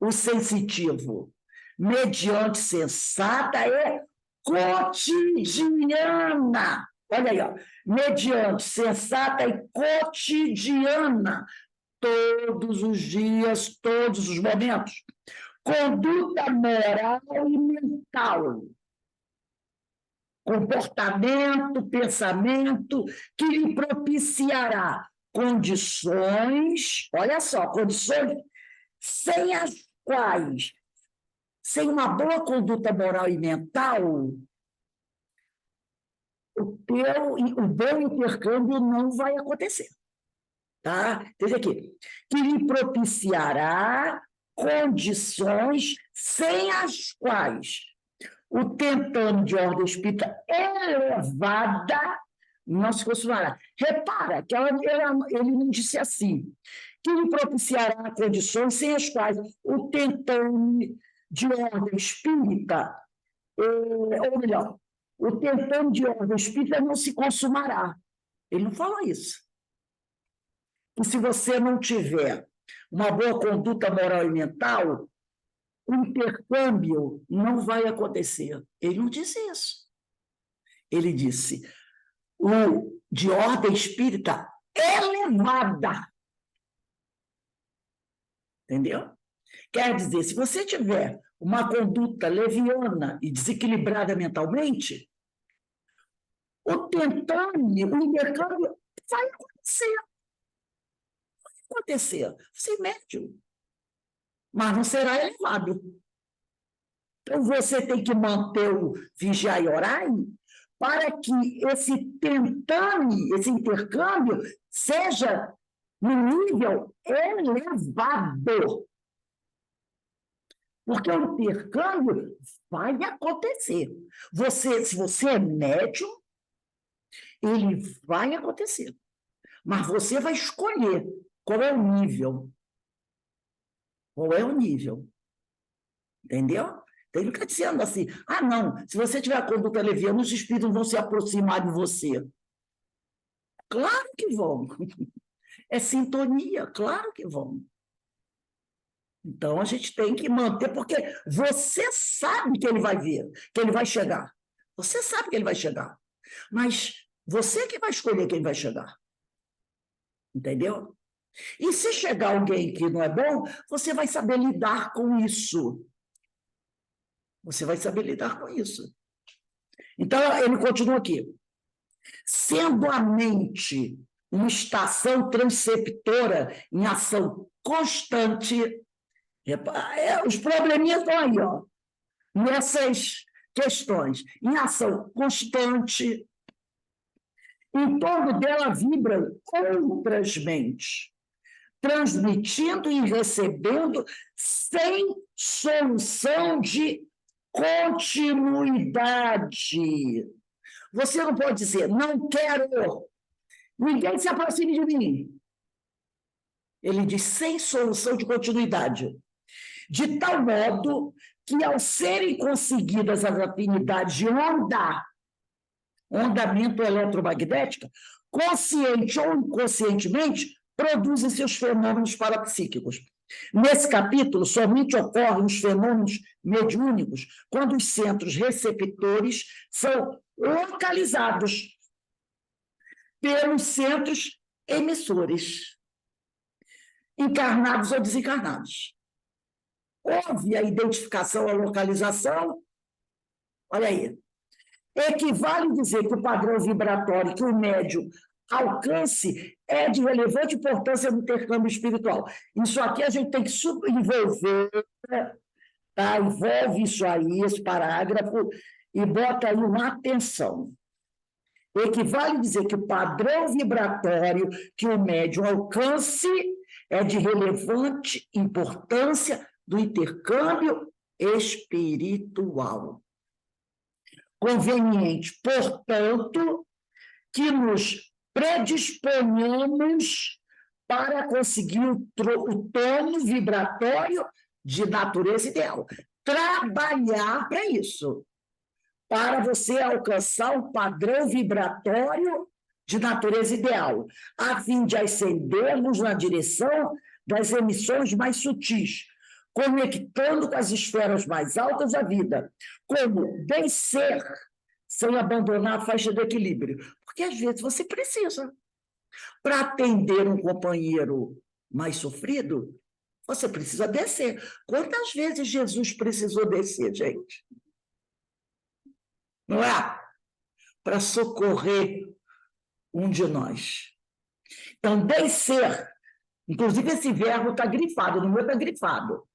o sensitivo, mediante sensata e cotidiana. Olha aí, ó. Mediante sensata e cotidiana. Todos os dias, todos os momentos. Conduta moral e mental. Comportamento, pensamento, que lhe propiciará condições, olha só, condições sem as quais, sem uma boa conduta moral e mental, o bom intercâmbio não vai acontecer. Tá? Veja aqui. Que lhe propiciará condições sem as quais o tentando de ordem espírita elevada não se consumará. Repara que ele não disse assim, que lhe propiciará condições sem as quais o tentando de ordem espírita, ou melhor, o tentando de ordem espírita não se consumará. Ele não falou isso. E se você não tiver uma boa conduta moral e mental, o intercâmbio não vai acontecer. Ele não disse isso. Ele disse o de ordem espírita elevada. Entendeu? Quer dizer, se você tiver uma conduta leviana e desequilibrada mentalmente, o intercâmbio vai acontecer. Vai acontecer. Você é médium. Mas não será elevado. Então, você tem que manter o vigiar e orar para que esse intercâmbio, seja no nível elevado. Porque o intercâmbio vai acontecer. Se você é médium, ele vai acontecer. Mas você vai escolher qual é o nível. Qual é o nível? Entendeu? Então, ele está dizendo assim, não, se você tiver a conduta leviana, os espíritos vão se aproximar de você. Claro que vão. É sintonia, claro que vão. Então, a gente tem que manter, porque você sabe que ele vai vir, que ele vai chegar. Você sabe que ele vai chegar. Mas você que vai escolher quem vai chegar. Entendeu? E se chegar alguém que não é bom, você vai saber lidar com isso. Você vai saber lidar com isso. Então, ele continua aqui. Sendo a mente uma estação transceptora em ação constante, os probleminhas estão aí, ó, nessas questões. Em ação constante, em torno dela vibram outras mentes, transmitindo e recebendo sem solução de continuidade. Você não pode dizer, não quero, Ninguém se aproxime de mim. Ele diz, sem solução de continuidade. De tal modo que, ao serem conseguidas as afinidades de ondamento eletromagnético, consciente ou inconscientemente, produzem seus fenômenos parapsíquicos. Nesse capítulo, somente ocorrem os fenômenos mediúnicos quando os centros receptores são localizados pelos centros emissores, encarnados ou desencarnados. Houve a identificação, a localização, olha aí, equivale dizer que o padrão vibratório que o médium alcance é de relevante importância no intercâmbio espiritual. Isso aqui a gente tem que envolver, tá? Envolve isso aí, esse parágrafo, e bota aí uma atenção. Equivale dizer que o padrão vibratório que o médium alcance é de relevante importância do intercâmbio espiritual. Conveniente, portanto, que nos predisponhamos para conseguir o tono vibratório de natureza ideal. Trabalhar para isso, para você alcançar o padrão vibratório de natureza ideal, a fim de ascendermos na direção das emissões mais sutis, conectando com as esferas mais altas da vida, como bem ser, sem abandonar a faixa do equilíbrio. Porque, às vezes, você precisa. Para atender um companheiro mais sofrido, você precisa descer. Quantas vezes Jesus precisou descer, gente? Não é? Para socorrer um de nós. Então, descer, inclusive esse verbo está grifado, no meu está grifado.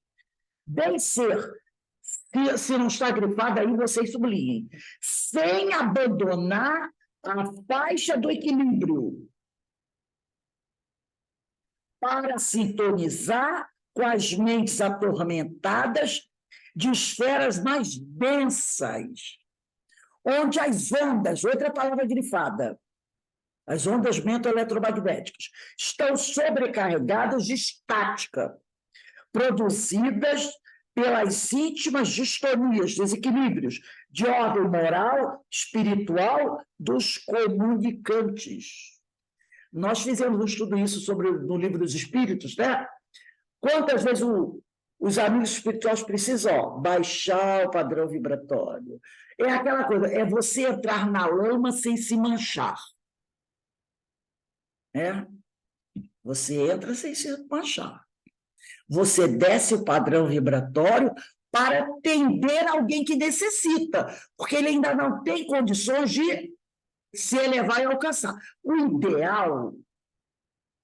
Descer, se não está grifado, aí vocês sublinhem. Sem abandonar a faixa do equilíbrio. Para sintonizar com as mentes atormentadas de esferas mais densas, onde as ondas, outra palavra grifada, as ondas mento-eletromagnéticas, estão sobrecarregadas de estática, produzidas pelas íntimas distonias, desequilíbrios de ordem moral, espiritual dos comunicantes. Nós fizemos um estudo isso no Livro dos Espíritos, né? Quantas vezes os amigos espirituais precisam baixar o padrão vibratório? É aquela coisa, é você entrar na lama sem se manchar. Né? Você entra sem se manchar. Você desce o padrão vibratório para atender alguém que necessita, porque ele ainda não tem condições de se elevar e alcançar. O ideal,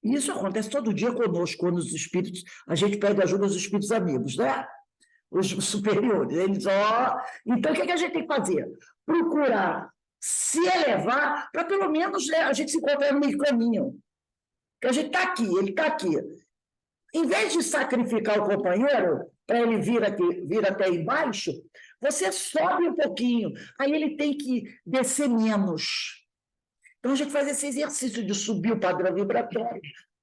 isso acontece todo dia conosco, quando os espíritos, a gente pede ajuda dos espíritos amigos, né? Os superiores, eles, então o que a gente tem que fazer? Procurar se elevar para pelo menos, né, a gente se encontrar no meio caminho. Porque a gente está aqui, ele está aqui. Em vez de sacrificar o companheiro para ele vir até embaixo, você sobe um pouquinho, aí ele tem que descer menos. Então, a gente faz esse exercício de subir o padrão vibratório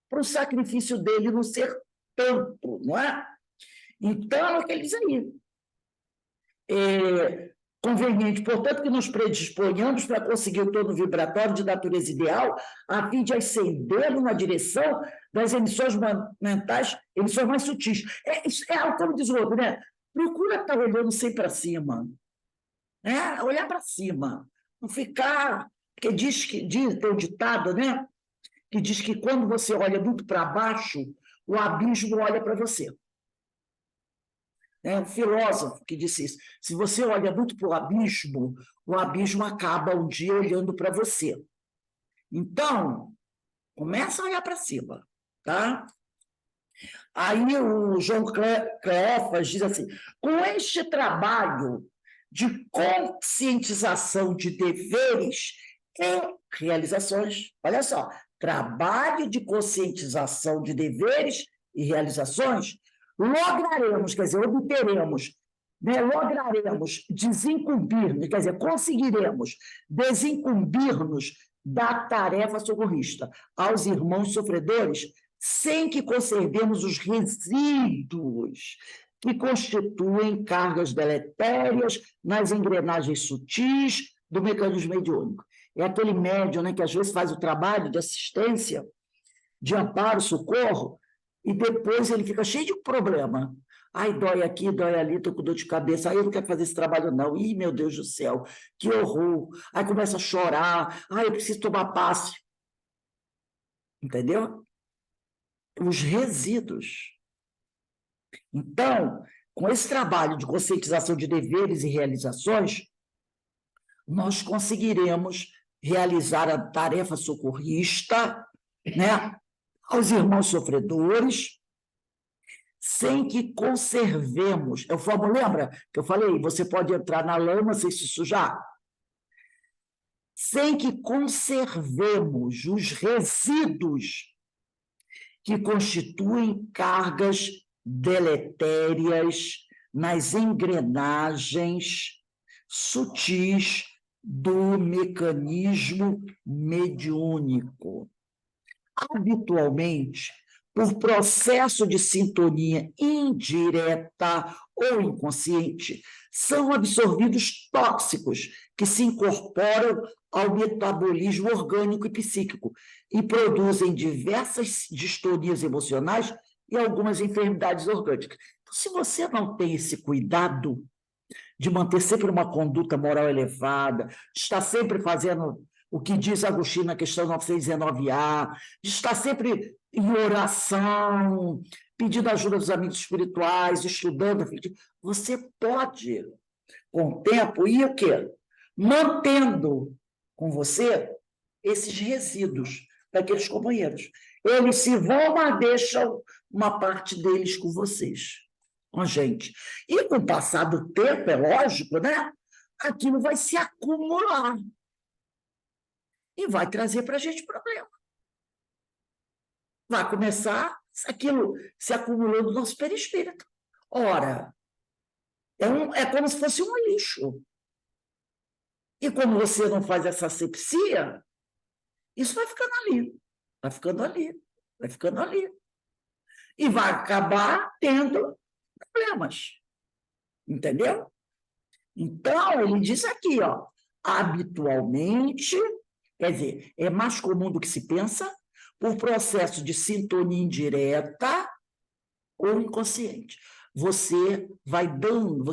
para o sacrifício dele não ser tanto, não é? Então, é o que ele diz aí. Conveniente, portanto, que nos predisponhamos para conseguir o tono vibratório de natureza ideal, a fim de ascender numa direção das emissões mentais, emissões mais sutis. Como diz o outro, né? Procura estar olhando sempre para cima. Né? Olhar para cima. Não ficar... Porque tem um ditado, né? Que diz que quando você olha muito para baixo, o abismo olha para você. É um filósofo que disse isso. Se você olha muito para o abismo acaba um dia olhando para você. Então, começa a olhar para cima, tá? Aí o João Cleófas diz assim, com este trabalho de conscientização de deveres e realizações, olha só, trabalho de conscientização de deveres e realizações, lograremos, quer dizer, obteremos, né, lograremos desincumbir-nos, quer dizer, conseguiremos desincumbir-nos da tarefa socorrista aos irmãos sofredores, sem que conservemos os resíduos que constituem cargas deletérias nas engrenagens sutis do mecanismo mediúnico. É aquele médium, né, que às vezes faz o trabalho de assistência, de amparo, socorro, e depois ele fica cheio de problema. Ai, dói aqui, dói ali, estou com dor de cabeça. Ai, eu não quero fazer esse trabalho, não. Ih, meu Deus do céu, que horror. Aí começa a chorar. Ai, eu preciso tomar passe. Entendeu? Os resíduos. Então, com esse trabalho de conscientização de deveres e realizações, nós conseguiremos realizar a tarefa socorrista, né, aos irmãos sofredores, sem que conservemos. Lembra que eu falei, você pode entrar na lama sem se sujar? Sem que conservemos os resíduos que constituem cargas deletérias nas engrenagens sutis do mecanismo mediúnico. Habitualmente, por processo de sintonia indireta ou inconsciente, são absorvidos tóxicos que se incorporam ao metabolismo orgânico e psíquico e produzem diversas distonias emocionais e algumas enfermidades orgânicas. Então, se você não tem esse cuidado de manter sempre uma conduta moral elevada, de estar sempre fazendo o que diz Agostinho na questão 919A, de estar sempre em oração, pedindo ajuda dos amigos espirituais, estudando, você pode, com o tempo, ir o quê? Mantendo com você esses resíduos daqueles companheiros. Eles se vão, mas deixam uma parte deles com vocês, com a gente. E com o passar do tempo, é lógico, né? Aquilo vai se acumular e vai trazer para a gente problema. Vai começar aquilo se acumulando no nosso perispírito. Ora, é como se fosse um lixo. E como você não faz essa asepsia, isso vai ficando ali, vai ficando ali, vai ficando ali. E vai acabar tendo problemas. Entendeu? Então, ele diz aqui, ó, habitualmente, quer dizer, é mais comum do que se pensa, por processo de sintonia indireta ou inconsciente. Você vai dando.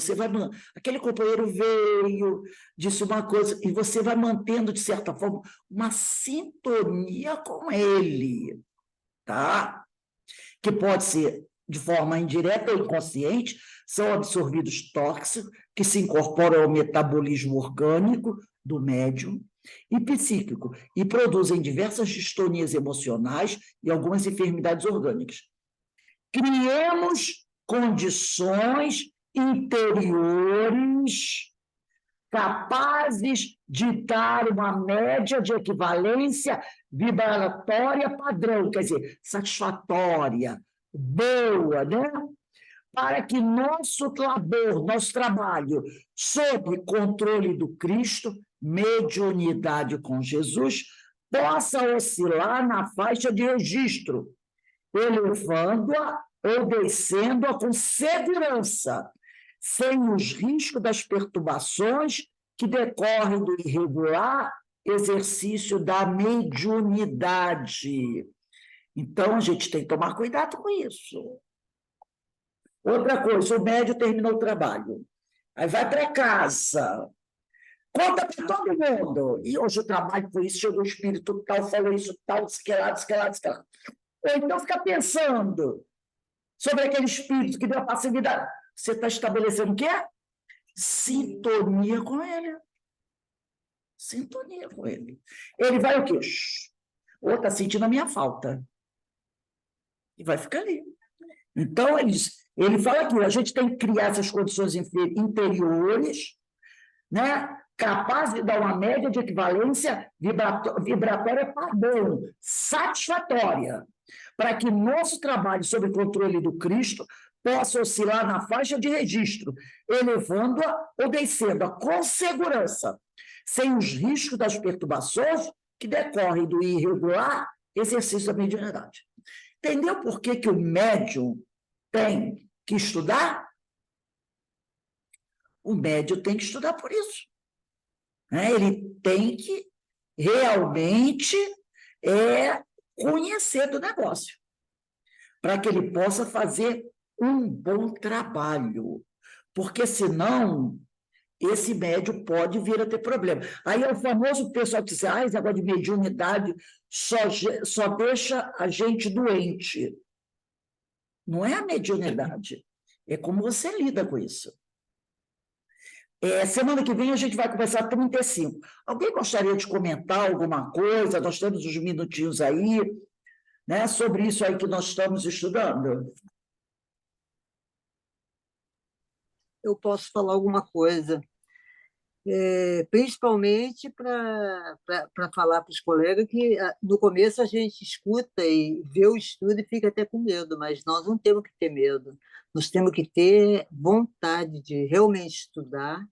Aquele companheiro veio, disse uma coisa, e você vai mantendo, de certa forma, uma sintonia com ele, tá? Que pode ser de forma indireta ou inconsciente, são absorvidos tóxicos que se incorporam ao metabolismo orgânico do médium e psíquico e produzem diversas distonias emocionais e algumas enfermidades orgânicas. Criamos condições interiores capazes de dar uma média de equivalência vibratória padrão, quer dizer, satisfatória, boa, né? Para que nosso labor, nosso trabalho, sob controle do Cristo, mediunidade com Jesus, possa oscilar na faixa de registro, elevando-a ou descendo-a com segurança, sem os riscos das perturbações que decorrem do irregular exercício da mediunidade. Então, a gente tem que tomar cuidado com isso. Outra coisa, o médium terminou o trabalho, aí vai para casa, conta para todo mundo. E hoje o trabalho foi isso, chegou o espírito tal, falou isso tal, disse que lá. Ou então fica pensando sobre aquele espírito que deu a passividade. Você está estabelecendo o quê? Sintonia com ele. Sintonia com ele. Ele vai o quê? Ou está sentindo a minha falta. E vai ficar ali. Então, ele fala aqui, a gente tem que criar essas condições interiores, né, capazes de dar uma média de equivalência vibratória padrão, satisfatória, para que nosso trabalho sob controle do Cristo possa oscilar na faixa de registro, elevando-a ou descendo-a com segurança, sem os riscos das perturbações que decorrem do irregular exercício da mediunidade. Entendeu por que o médium tem que estudar? O médium tem que estudar por isso. Né? Ele tem que realmente conhecer do negócio, para que ele possa fazer um bom trabalho. Porque, senão, esse médium pode vir a ter problema. Aí é o famoso pessoal que diz, esse negócio de mediunidade só deixa a gente doente. Não é a mediunidade, é como você lida com isso. Semana que vem a gente vai conversar 35. Alguém gostaria de comentar alguma coisa? Nós temos uns minutinhos aí, né, sobre isso aí que nós estamos estudando. Eu posso falar alguma coisa, principalmente para falar para os colegas que no começo a gente escuta e vê o estudo e fica até com medo, mas nós não temos que ter medo, nós temos que ter vontade de realmente estudar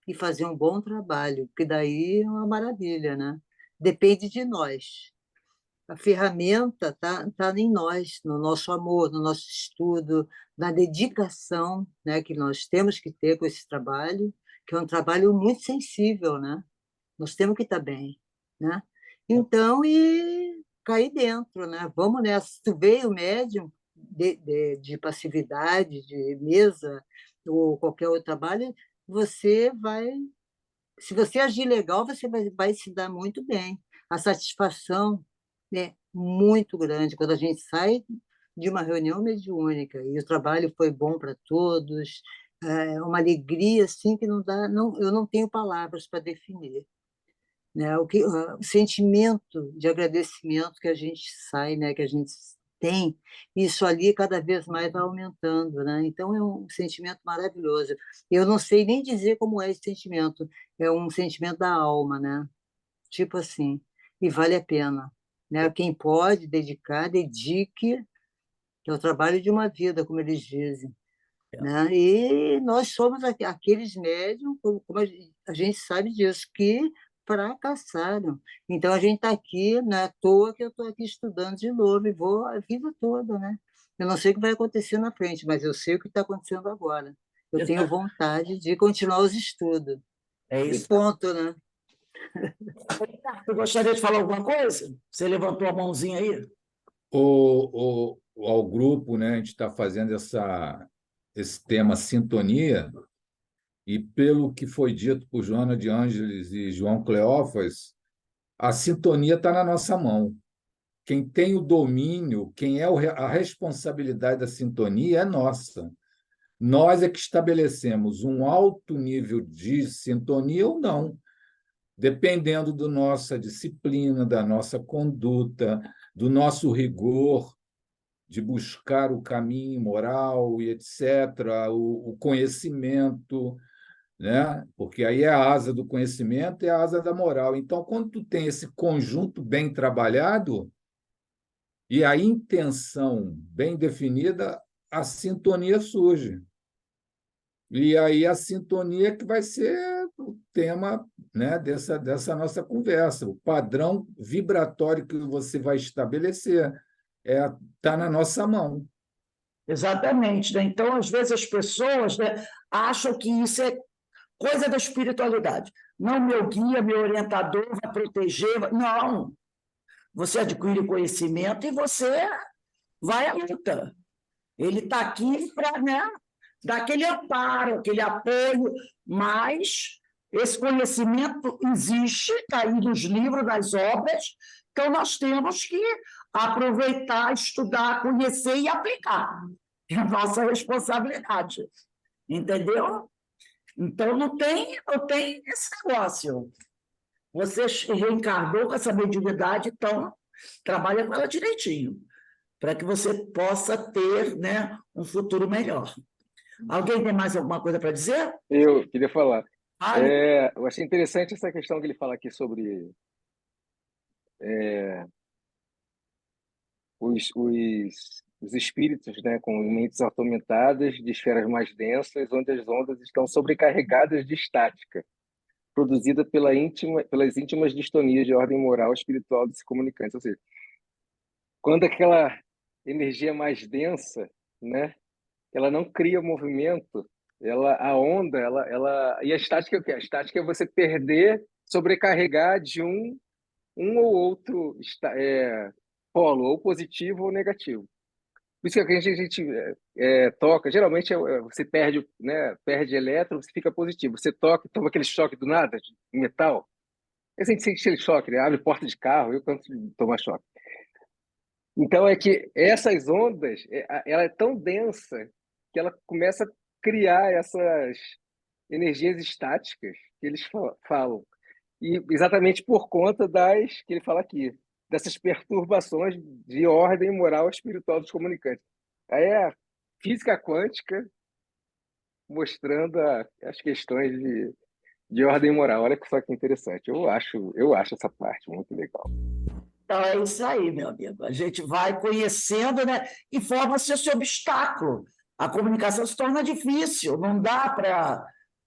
e fazer um bom trabalho, porque daí é uma maravilha, né? Depende de nós. A ferramenta tá em nós, no nosso amor, no nosso estudo, na dedicação, né, que nós temos que ter com esse trabalho, que é um trabalho muito sensível, né? Nós temos que estar bem, né? Então, e cair dentro, né? Vamos nessa. Se tu veio médium de passividade, de mesa, ou qualquer outro trabalho, você vai, se você agir legal, você vai se dar muito bem. A satisfação é muito grande quando a gente sai de uma reunião mediúnica e o trabalho foi bom para todos, é uma alegria assim que não dá, não, eu não tenho palavras para definir, né? O sentimento de agradecimento que a gente sai, né? Que a gente tem, isso ali cada vez mais vai aumentando, né? Então é um sentimento maravilhoso. Eu não sei nem dizer como é esse sentimento, é um sentimento da alma, né? Tipo assim, e vale a pena, né? Quem pode dedicar, dedique, que é o trabalho de uma vida, como eles dizem, né? E nós somos aqueles médiums, como a gente sabe disso, que fracassaram. Então, a gente está aqui, não é à toa que eu estou aqui estudando de novo e vou a vida toda, né? Eu não sei o que vai acontecer na frente, mas eu sei o que está acontecendo agora. Eu tenho vontade de continuar os estudos. É E isso. ponto, né? Você gostaria de falar alguma coisa? Você levantou a mãozinha aí? Ao grupo, né, a gente está fazendo esse tema sintonia, e pelo que foi dito por Joana de Ângeles e João Cleófas, a sintonia está na nossa mão. Quem tem o domínio, quem é a responsabilidade da sintonia é nossa. Nós é que estabelecemos um alto nível de sintonia ou não, dependendo da nossa disciplina, da nossa conduta, do nosso rigor de buscar o caminho moral e etc., o conhecimento, né? Porque aí é a asa do conhecimento e a asa da moral. Então, quando tu tem esse conjunto bem trabalhado e a intenção bem definida, a sintonia surge. E aí a sintonia que vai ser o tema, né, dessa nossa conversa. O padrão vibratório que você vai estabelecer está na nossa mão. Exatamente, né? Então, às vezes, as pessoas, né, acham que isso é coisa da espiritualidade. Não, meu guia, meu orientador vai proteger. Não, você adquire conhecimento e você vai à luta. Ele está aqui para, né, dar aquele amparo, aquele apoio, mas esse conhecimento existe, está aí nos livros, nas obras, então nós temos que aproveitar, estudar, conhecer e aplicar. É a nossa responsabilidade, entendeu? Então não tem esse negócio. Você reencarnou com essa mediunidade, então trabalha com ela direitinho, para que você possa ter, né, um futuro melhor. Alguém tem mais alguma coisa para dizer? Eu queria falar. Fale. Eu achei interessante essa questão que ele fala aqui sobre os espíritos, né, com mentes atormentadas de esferas mais densas, onde as ondas estão sobrecarregadas de estática, produzida pelas íntimas distonias de ordem moral e espiritual desse comunicante. Ou seja, quando aquela energia mais densa, né, ela não cria movimento, a onda, e a estática é o quê? A estática é você perder, sobrecarregar de um ou outro polo, ou positivo ou negativo. Por isso que a gente toca, geralmente você perde, né, perde elétron, você fica positivo. Você toca, toma aquele choque do nada, de metal. A gente sente aquele choque, né? Abre porta de carro, eu canso de tomar choque. Então é que essas ondas, ela é tão densa que ela começa a criar essas energias estáticas que eles falam. E exatamente por conta que ele fala aqui, dessas perturbações de ordem moral e espiritual dos comunicantes. Aí é a física quântica mostrando as questões de ordem moral. Olha só que interessante. Eu acho essa parte muito legal. Então, é isso aí, meu amigo. A gente vai conhecendo, né? E forma-se esse obstáculo. A comunicação se torna difícil, não dá para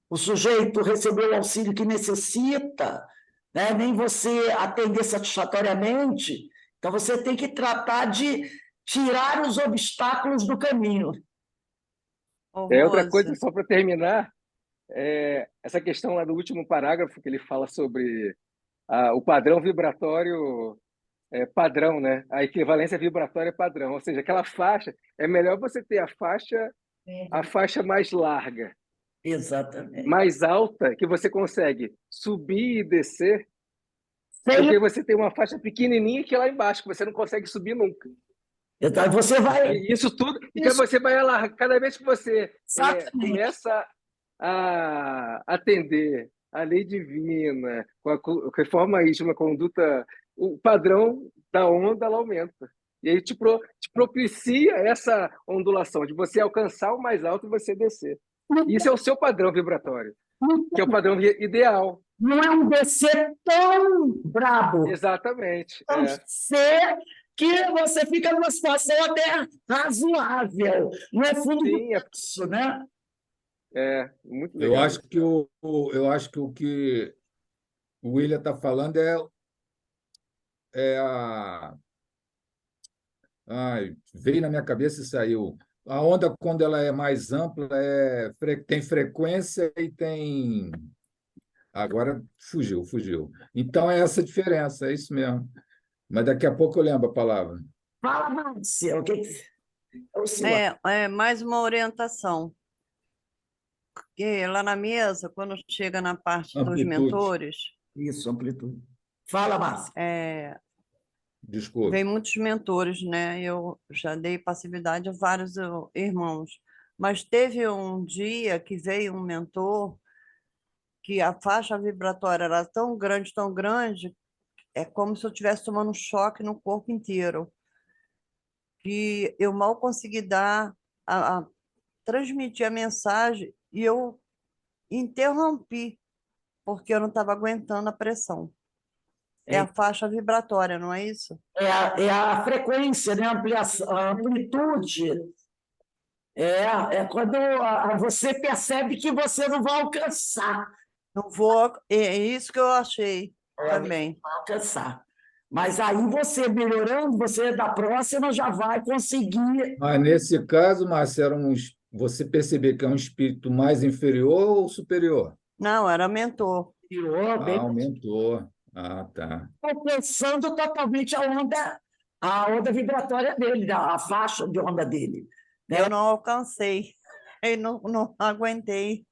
o sujeito receber o auxílio que necessita, né? Nem você atender satisfatoriamente. Então, você tem que tratar de tirar os obstáculos do caminho. Outra coisa, só para terminar, essa questão lá do último parágrafo, que ele fala sobre o padrão vibratório padrão, né? A equivalência vibratória padrão, ou seja, aquela faixa, é melhor você ter a faixa mais larga, Exatamente. mais alta, que você consegue subir e descer, do que você ter uma faixa pequenininha que é lá embaixo, que você não consegue subir nunca. Então, você vai... Isso tudo, então você vai lá, cada vez que você começa a atender a lei divina, com a reforma íntima, a conduta, o padrão da onda ela aumenta. E aí te propicia essa ondulação, de você alcançar o mais alto e você descer. Isso é o seu padrão vibratório, que é o padrão ideal. Não é um descer tão brabo. Exatamente. É um descer que você fica numa situação até razoável. Não é fundo do poço, né? Muito legal. Eu acho que o que o William está falando veio na minha cabeça e saiu. A onda, quando ela é mais ampla, tem frequência e tem... Agora fugiu. Então é essa a diferença, é isso mesmo. Mas daqui a pouco eu lembro a palavra. Fala, Márcia, o que é mais uma orientação. Porque lá na mesa, quando chega na parte dos Amplitude. mentores, Isso, amplitude. Fala, Márcia. Desculpa. Vem muitos mentores, né? Eu já dei passividade a vários irmãos. Mas teve um dia que veio um mentor que a faixa vibratória era tão grande, é como se eu estivesse tomando um choque no corpo inteiro. Que eu mal consegui transmitir a mensagem e eu interrompi, porque eu não estava aguentando a pressão. É a faixa vibratória, não é isso? É a frequência, né? A amplitude. É quando você percebe que você não vai alcançar. Não vou. É isso que eu achei também. Não vai alcançar. Mas aí você melhorando, você da próxima já vai conseguir. Mas nesse caso, Márcia, você perceber que é um espírito mais inferior ou superior? Não, era mentor. Aumentou. Tá. Alcançando totalmente a onda vibratória dele, a faixa de onda dele. Né? Eu não alcancei, eu não aguentei.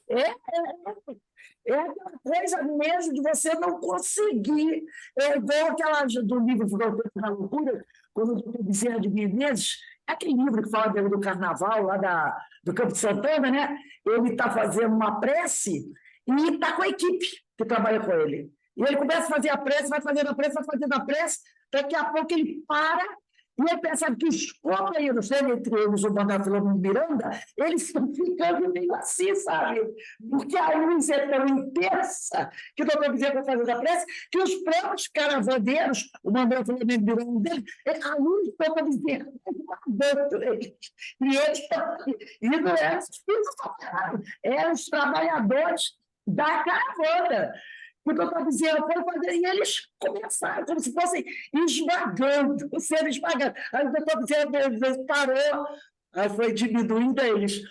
É aquela coisa mesmo de você não conseguir. É igual aquela do livro Fronteiras da Loucura, quando o doutor Bezerra de Menezes, é aquele livro que fala do carnaval lá do Campo de Santana, né? Ele está fazendo uma prece e está com a equipe que trabalha com ele. E ele começa a fazer a prece, vai fazendo a prece, daqui a pouco ele para e ele percebe que os companheiros dele, entre eles o Manuel Filomeno Miranda, eles estão ficando meio assim, sabe? Porque a luz é tão intensa que o doutor Bezerra está fazendo a prece, que os próprios caravandeiros, o Manuel Filomeno Miranda dele, a luz do doutor Bezerra guardando eles. E não eram os filhos, eram os trabalhadores da caravana. O doutor Bezerra foi fazer, e eles começaram como se fossem esmagando, sendo esmagados. Aí o doutor Bezerra parou, aí foi diminuindo eles.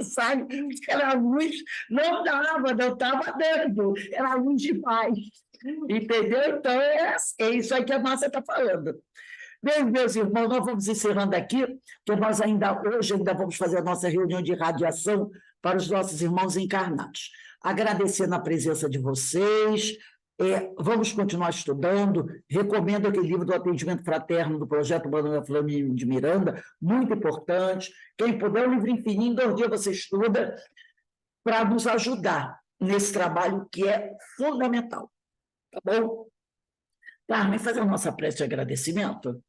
Sabe? Era luz, não dava, não estava dando, era luz demais. Entendeu? Então, é isso aí que a Márcia está falando. Bem, meus irmãos, nós vamos encerrando aqui, porque nós hoje ainda vamos fazer a nossa reunião de radiação para os nossos irmãos encarnados. Agradecendo a presença de vocês, vamos continuar estudando, recomendo aquele livro do Atendimento Fraterno do Projeto Manuel Flamengo de Miranda, muito importante. Quem puder, um livrinho fininho, 2 dias você estuda, para nos ajudar nesse trabalho que é fundamental. Tá bom? Carmen, fazer a nossa prece de agradecimento?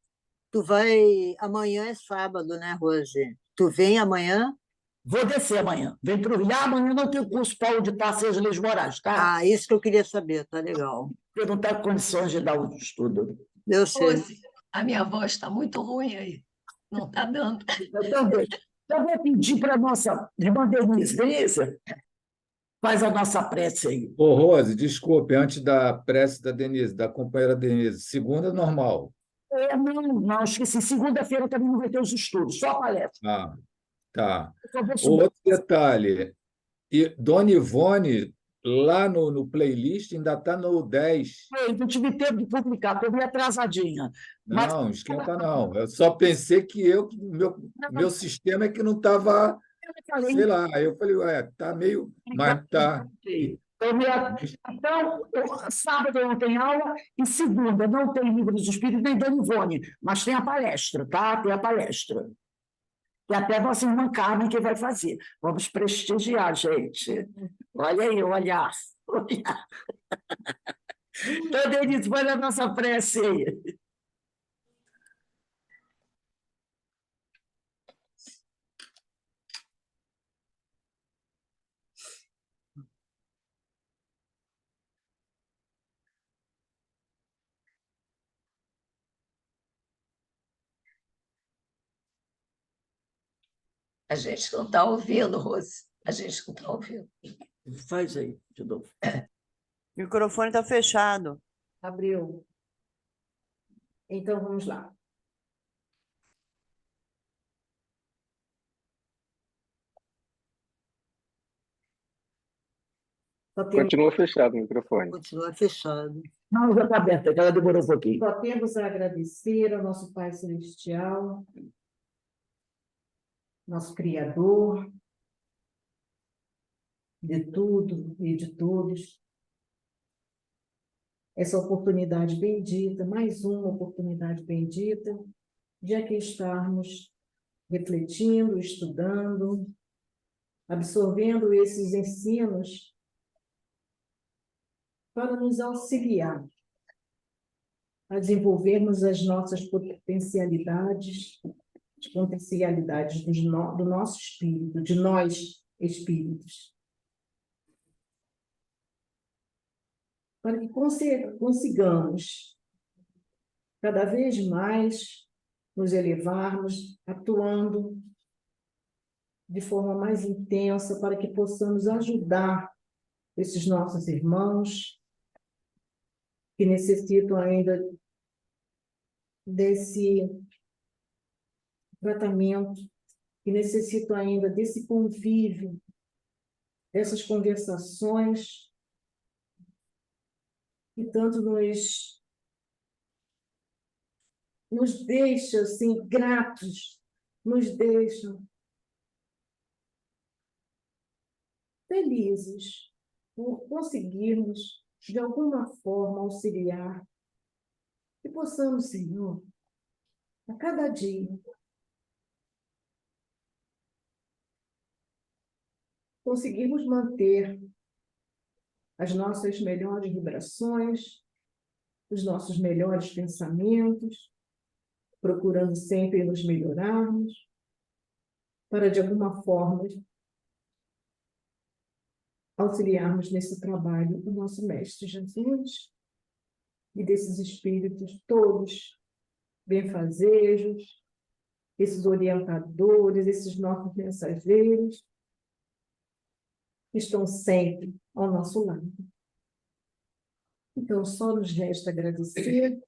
Tu vai... Amanhã é sábado, né, Rose? Tu vem amanhã? Vou descer amanhã. Vem para o Rio. Amanhã não tem curso para onde está Sérgio Leis Moraes, tá? Ah, isso que eu queria saber, tá legal. Eu não tenho condições de dar o estudo. Eu sei. Rose, a minha voz está muito ruim aí. Não está dando. Eu também. Eu vou pedir para a nossa irmã Denise. Denise, faz a nossa prece aí. Ô, Rose, desculpe, antes da prece da Denise, da companheira Denise, segunda normal. Não, esqueci. Segunda-feira também não vai ter os estudos, só a palestra. Ah, tá. Eu só vou subir. Outro detalhe, e Dona Ivone, lá no playlist, ainda está no 10. Eu não tive tempo de publicar, estou meio atrasadinha. Mas Não, esquenta não. Eu só pensei que meu sistema é que não estava, eu falei, sei lá. Aí eu falei, ué, tá meio. Mas tá. Então, sábado não tem aula e segunda não tem livro dos espíritos nem Dona Ivone, mas tem a palestra, tá? Tem a palestra. E até a nossa irmã Carmen que vai fazer. Vamos prestigiar, gente. Olha aí, o olhar. Então, Denise, vai na nossa prece aí. A gente não está ouvindo, Rose. A gente não está ouvindo. Faz aí, de novo. O microfone está fechado. Abriu. Então, vamos lá. Continua fechado o microfone. Continua fechado. Não, já está aberta, ela demorou um pouquinho. Só temos a agradecer ao nosso Pai Celestial, nosso Criador, de tudo e de todos. Essa oportunidade bendita, mais uma oportunidade bendita, de aqui estarmos refletindo, estudando, absorvendo esses ensinos para nos auxiliar a desenvolvermos as nossas potencialidades, as potencialidades do nosso espírito, de nós espíritos. Para que consigamos cada vez mais nos elevarmos, atuando de forma mais intensa, para que possamos ajudar esses nossos irmãos que necessitam ainda desse tratamento, que necessitam ainda desse convívio, dessas conversações que tanto nos deixa assim, gratos, nos deixam felizes por conseguirmos, de alguma forma, auxiliar e possamos, Senhor, a cada dia, conseguirmos manter as nossas melhores vibrações, os nossos melhores pensamentos, procurando sempre nos melhorarmos, para, de alguma forma, auxiliarmos nesse trabalho o nosso Mestre Jesus e desses espíritos todos benfazejos, esses orientadores, esses nossos mensageiros, estão sempre ao nosso lado. Então, só nos resta agradecer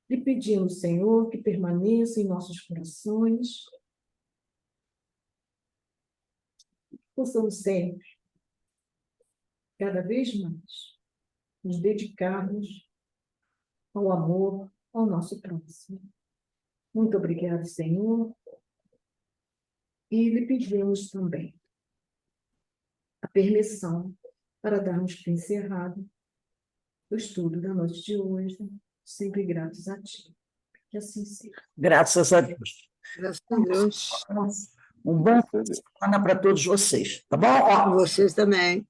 e pedimos, Senhor, que permaneça em nossos corações, possamos sempre, cada vez mais, nos dedicarmos ao amor ao nosso próximo. Muito obrigada, Senhor. E lhe pedimos também a permissão para darmos por encerrado o estudo da noite de hoje, sempre gratos a Ti. Que assim seja. Graças a Deus. Graças a Deus. Um bom fim de semana para todos vocês, tá bom? Ó, Vocês também.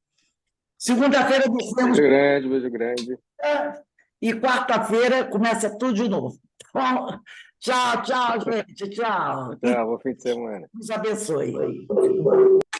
segunda-feira descemos Beijo grande. e quarta-feira começa tudo de novo. Tá bom? Tchau, tchau, gente. Tchau. Tchau, bom fim de semana. Deus abençoe.